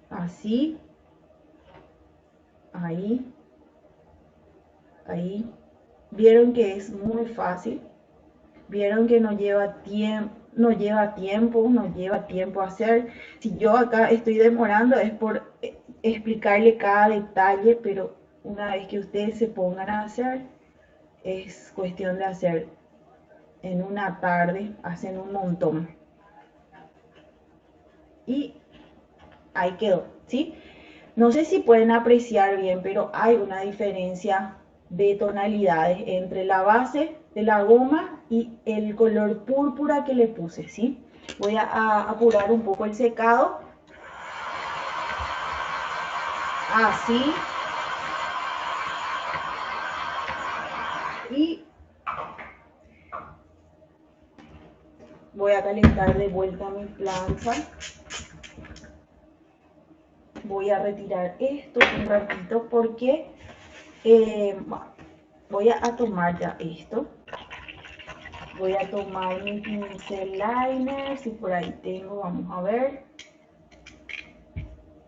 Así, ahí, ahí. Vieron que es muy fácil, vieron que no lleva tiempo, no lleva tiempo hacer. Si yo acá estoy demorando es por explicarle cada detalle, pero una vez que ustedes se pongan a hacer, es cuestión de hacer en una tarde, hacen un montón. Y ahí quedó, ¿sí? No sé si pueden apreciar bien, pero hay una diferencia de tonalidades entre la base de la goma y el color púrpura que le puse, ¿sí? Voy a apurar un poco el secado. Así. Y voy a calentar de vuelta mi plancha. Voy a retirar esto un ratito porque voy a tomar ya esto. Voy a tomar mi pincel liner, si por ahí tengo, vamos a ver.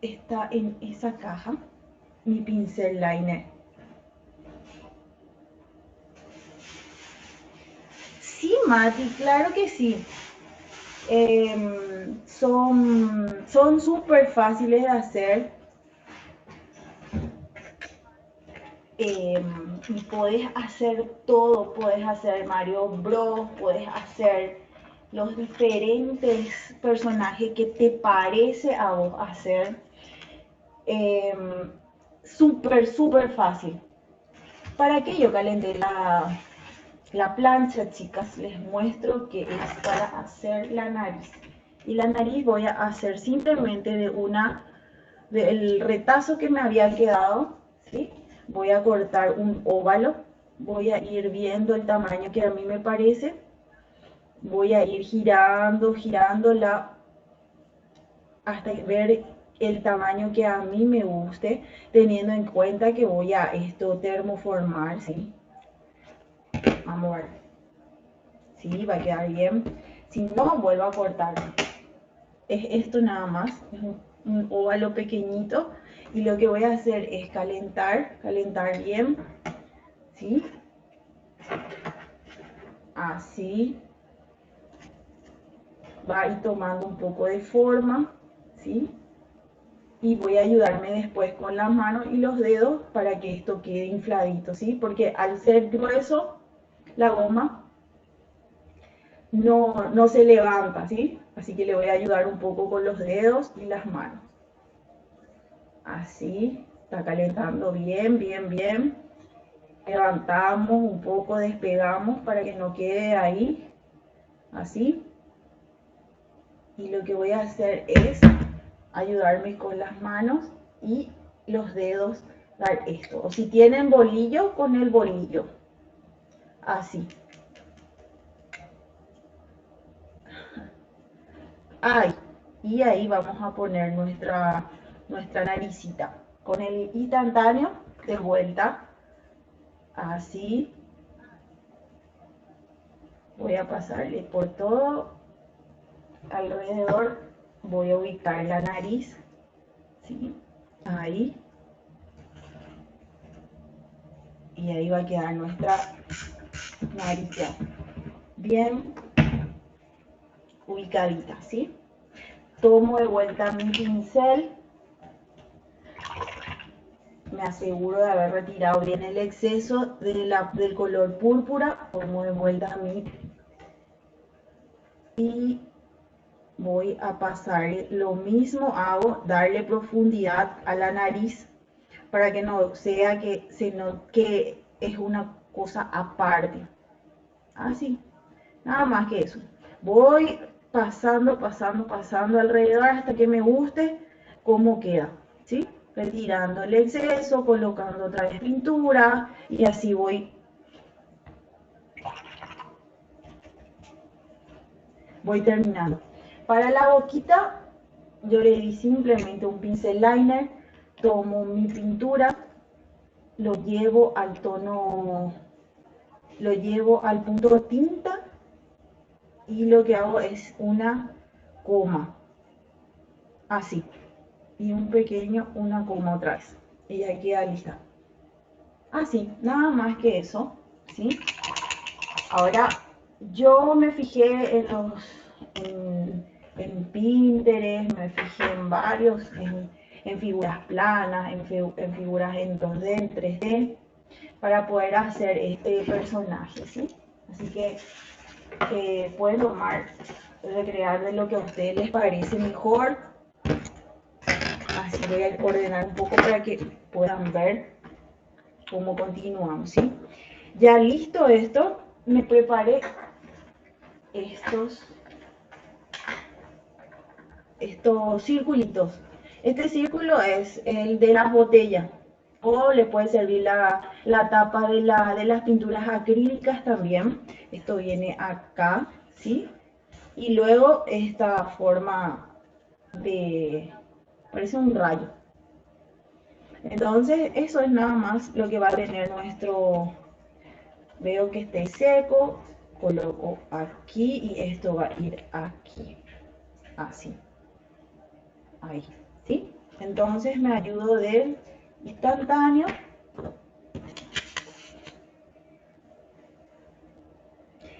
Está en esa caja, mi pincel liner. Sí, Mati, claro que sí. Son súper fáciles de hacer. Y puedes hacer todo, puedes hacer Mario Bros, puedes hacer los diferentes personajes que te parece a vos hacer. Súper fácil. ¿Para qué yo calenté la plancha, chicas? Les muestro que es para hacer la nariz. Y la nariz voy a hacer simplemente de una del retazo que me había quedado, ¿sí? Voy a cortar un óvalo, voy a ir viendo el tamaño que a mí me parece, voy a ir girándola hasta ver el tamaño que a mí me guste, teniendo en cuenta que voy a esto termoformar, ¿sí? Vamos a ver. Sí, va a quedar bien. Si no, vuelvo a cortar. Es esto nada más, es un óvalo pequeñito. Y lo que voy a hacer es calentar bien, ¿sí? Así. Va a ir tomando un poco de forma, ¿sí? Y voy a ayudarme después con las manos y los dedos para que esto quede infladito, ¿sí? Porque al ser grueso, la goma no se levanta, ¿sí? Así que le voy a ayudar un poco con los dedos y las manos. Así, está calentando bien. Levantamos un poco, despegamos para que no quede ahí, así. Y lo que voy a hacer es ayudarme con las manos y los dedos, dar esto. O si tienen bolillo, con el bolillo. Así. Ahí. Y ahí vamos a poner nuestra naricita. Con el instantáneo, de vuelta. Así. Voy a pasarle por todo alrededor. Voy a ubicar la nariz. ¿Sí? Ahí. Y ahí va a quedar nuestra nariz ya bien ubicadita, ¿sí? Tomo de vuelta mi pincel, me aseguro de haber retirado bien el exceso del color púrpura, tomo de vuelta mi y voy a pasar lo mismo, hago darle profundidad a la nariz para que no sea que es una cosa aparte, así, nada más que eso. Voy pasando alrededor hasta que me guste cómo queda, ¿sí? Retirando el exceso, colocando otra vez pintura y así voy terminando. Para la boquita yo le di simplemente un pincel liner, tomo mi pintura, lo llevo al tono, lo llevo al punto tinta y lo que hago es una coma, así, y una coma otra vez, y ya queda lista. Así, nada más que eso, ¿sí? Ahora, yo me fijé en Pinterest, me fijé en varios, en figuras planas, en figuras en 2D, en 3D, para poder hacer este personaje, ¿sí? Así que pueden tomar, recrear de lo que a ustedes les parece mejor. Así voy a ordenar un poco para que puedan ver cómo continuamos, ¿sí? Ya listo esto, me preparé estos circulitos. Este círculo es el de las botellas o le puede servir la tapa de las pinturas acrílicas también. Esto viene acá, ¿sí? Y luego esta forma parece un rayo. Entonces eso es nada más lo que va a tener veo que esté seco, coloco aquí y esto va a ir aquí, así. Ahí, ¿sí? Entonces me ayudo del instantáneo.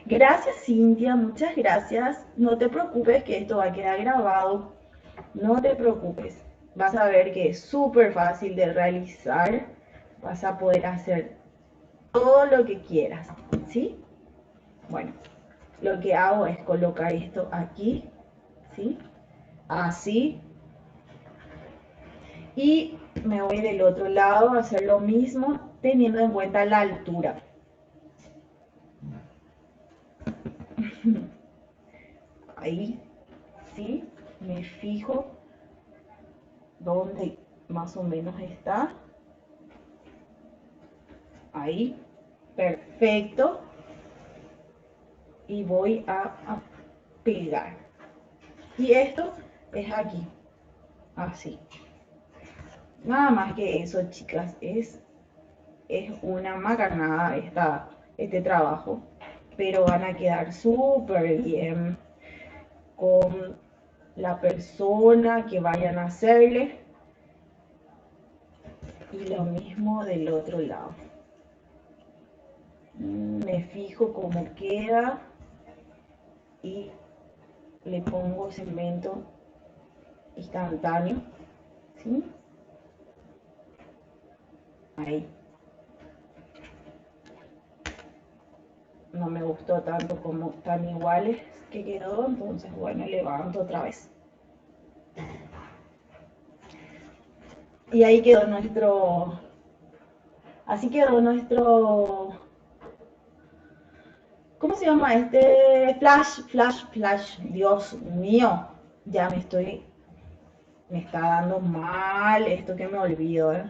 Gracias, Cintia, muchas gracias. No te preocupes que esto va a quedar grabado. No te preocupes. Vas a ver que es súper fácil de realizar. Vas a poder hacer todo lo que quieras, ¿sí? Bueno, lo que hago es colocar esto aquí, ¿sí? Así. Y me voy del otro lado a hacer lo mismo teniendo en cuenta la altura. Ahí, ¿sí? Me fijo donde más o menos está. Ahí, perfecto. Y voy a pegar. Y esto es aquí, así. Nada más que eso, chicas, es una macanada este trabajo, pero van a quedar súper bien con la persona que vayan a hacerle. Y lo mismo del otro lado. Me fijo cómo queda y le pongo cemento instantáneo, ¿sí? Ahí. No me gustó tanto como tan iguales que quedó, entonces bueno, levanto otra vez. Y ahí quedó así quedó nuestro, ¿cómo se llama este? Flash, Dios mío, ya me está dando mal esto que me olvido, ¿eh?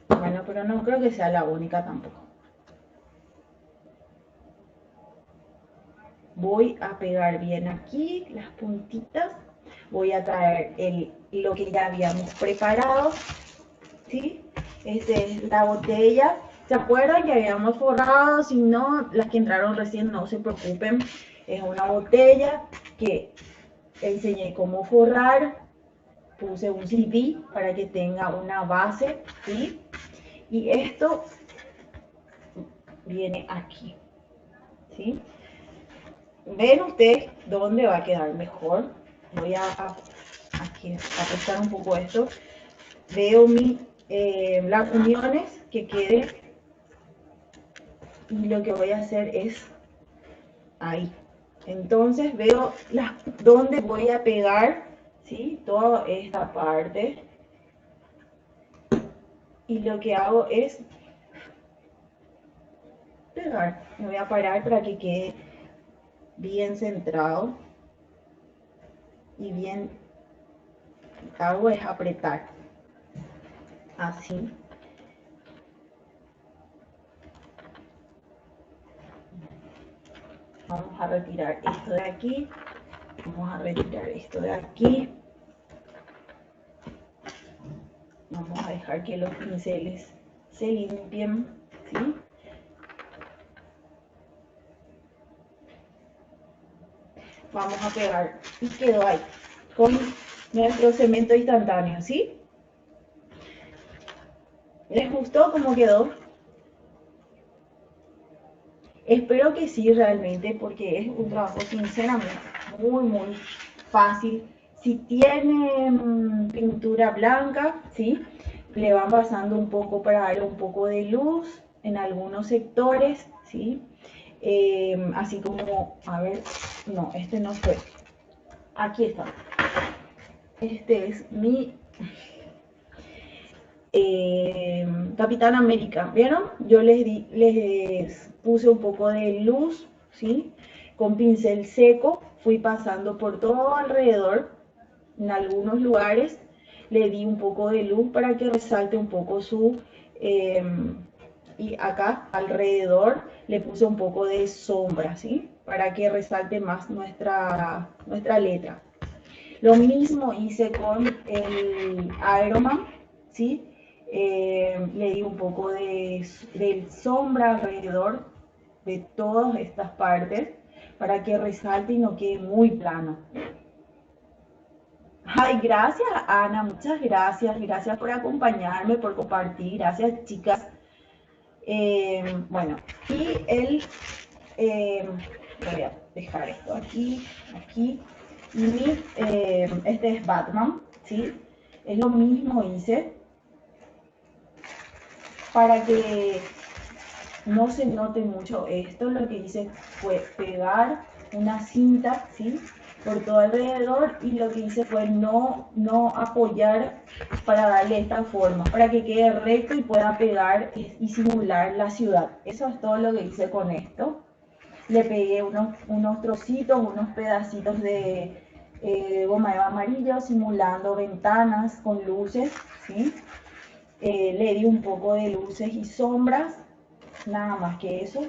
Bueno, pero no creo que sea la única tampoco. Voy a pegar bien aquí las puntitas. Voy a traer lo que ya habíamos preparado, ¿sí? Esta es la botella. ¿Se acuerdan que habíamos forrado? Si no, las que entraron recién, no se preocupen. Es una botella que enseñé cómo forrar. Puse un CD para que tenga una base, ¿sí? Y esto viene aquí, ¿sí? ¿Ven ustedes dónde va a quedar mejor? Voy a aquí ajustar un poco esto. Veo las uniones que quede y lo que voy a hacer es ahí. Entonces veo dónde voy a pegar, ¿sí? Toda esta parte. Y lo que hago es pegar. Me voy a parar para que quede bien centrado y bien, lo que hago es apretar así. Vamos a retirar esto de aquí, vamos a retirar esto de aquí, vamos a dejar que los pinceles se limpien, ¿sí? Vamos a pegar y quedó ahí con nuestro cemento instantáneo, ¿sí? ¿Les gustó cómo quedó? Espero que sí, realmente, porque es un trabajo sinceramente muy fácil. Si tienen pintura blanca, ¿sí? Le van pasando un poco para darle un poco de luz en algunos sectores, ¿sí? Así como, a ver, no, este no fue. Aquí está. Este es mi Capitán América, ¿vieron? Yo les puse un poco de luz, ¿sí? Con pincel seco fui pasando por todo alrededor, en algunos lugares le di un poco de luz para que resalte un poco eh, y acá alrededor le puse un poco de sombra, ¿sí? Para que resalte más nuestra letra. Lo mismo hice con el Ironman, ¿sí? Le di un poco de sombra alrededor de todas estas partes para que resalte y no quede muy plano. Ay, gracias Ana, muchas gracias. Gracias por acompañarme, por compartir. Gracias chicas. Bueno, y voy a dejar esto aquí, aquí. Y este es Batman, ¿sí? Es lo mismo hice para que no se note mucho esto. Lo que hice fue pegar una cinta, ¿sí? Por todo alrededor, y lo que hice fue no apoyar para darle esta forma, para que quede recto y pueda pegar y simular la ciudad. Eso es todo lo que hice con esto. Le pegué unos trocitos, unos pedacitos goma eva amarillo simulando ventanas con luces, ¿sí? Le di un poco de luces y sombras, nada más que eso.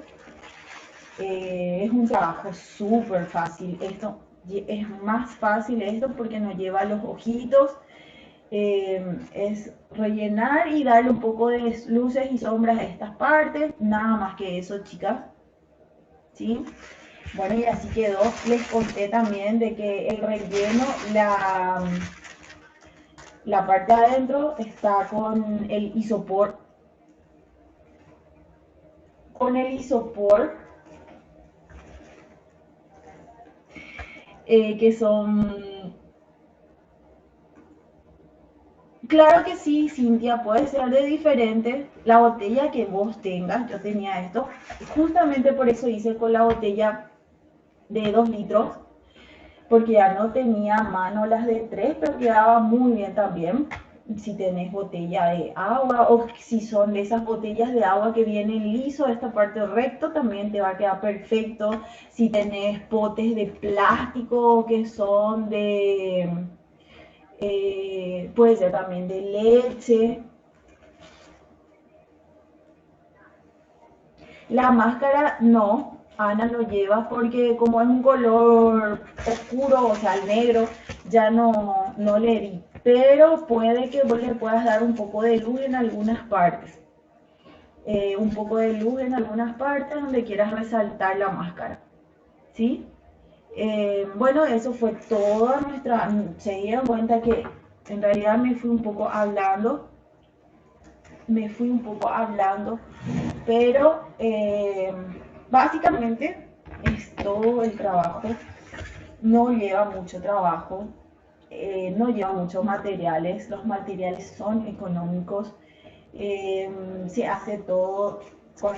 Es un trabajo súper fácil. Esto es más fácil esto porque no lleva los ojitos. Es rellenar y darle un poco de luces y sombras a estas partes. Nada más que eso, chicas. ¿Sí? Bueno, y así quedó. Les conté también de que el relleno, la parte de adentro está con el isopor. Con el isopor, que son... Claro que sí, Cintia, puede ser de diferente la botella que vos tengas. Yo tenía esto. Justamente por eso hice con la botella de 2 litros, porque ya no tenía a mano las de 3, pero quedaba muy bien también. Si tenés botella de agua o si son de esas botellas de agua que vienen liso, esta parte recto también te va a quedar perfecto. Si tenés potes de plástico que son de, puede ser también de leche. La máscara no, Ana lo lleva porque como es un color oscuro, o sea, el negro, ya no le di. Pero puede que vos le puedas dar un poco de luz en algunas partes. Un poco de luz en algunas partes donde quieras resaltar la máscara. ¿Sí? Bueno, eso fue toda nuestra... Se dieron cuenta que en realidad me fui un poco hablando, pero básicamente es todo el trabajo. No lleva mucho trabajo, no lleva muchos materiales, los materiales son económicos, se hace todo,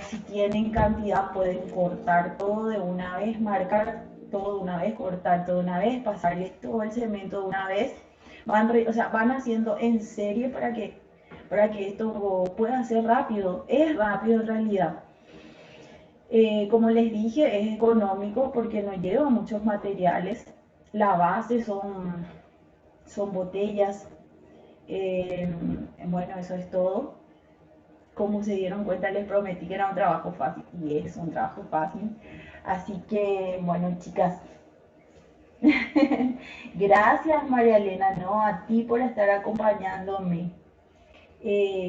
si tienen cantidad pueden cortar todo de una vez, marcar todo de una vez, cortar todo de una vez, pasarles todo el cemento de una vez, o sea, van haciendo en serie para que esto pueda ser rápido, es rápido en realidad. Como les dije, es económico porque no lleva muchos materiales. La base son botellas. Bueno, eso es todo. Como se dieron cuenta, les prometí que era un trabajo fácil y es un trabajo fácil. Así que, bueno, chicas, gracias María Elena, no, a ti por estar acompañándome.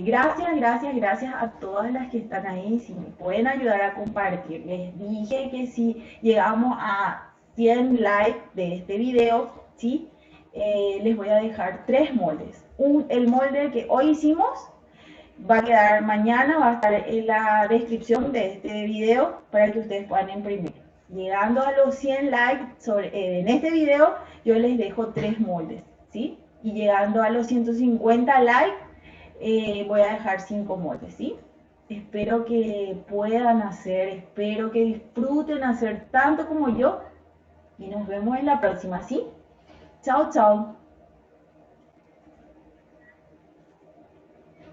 Gracias a todas las que están ahí. Si me pueden ayudar a compartir. Les dije que si llegamos a 100 likes de este video, ¿sí? Les voy a dejar 3 moldes. El molde que hoy hicimos va a quedar mañana, va a estar en la descripción de este video para que ustedes puedan imprimir. Llegando a los 100 likes en este video, yo les dejo 3 moldes, ¿sí? Y llegando a los 150 likes, voy a dejar 5 moldes, ¿sí? Espero que puedan hacer, espero que disfruten hacer tanto como yo y nos vemos en la próxima, ¿sí? Chao, chao.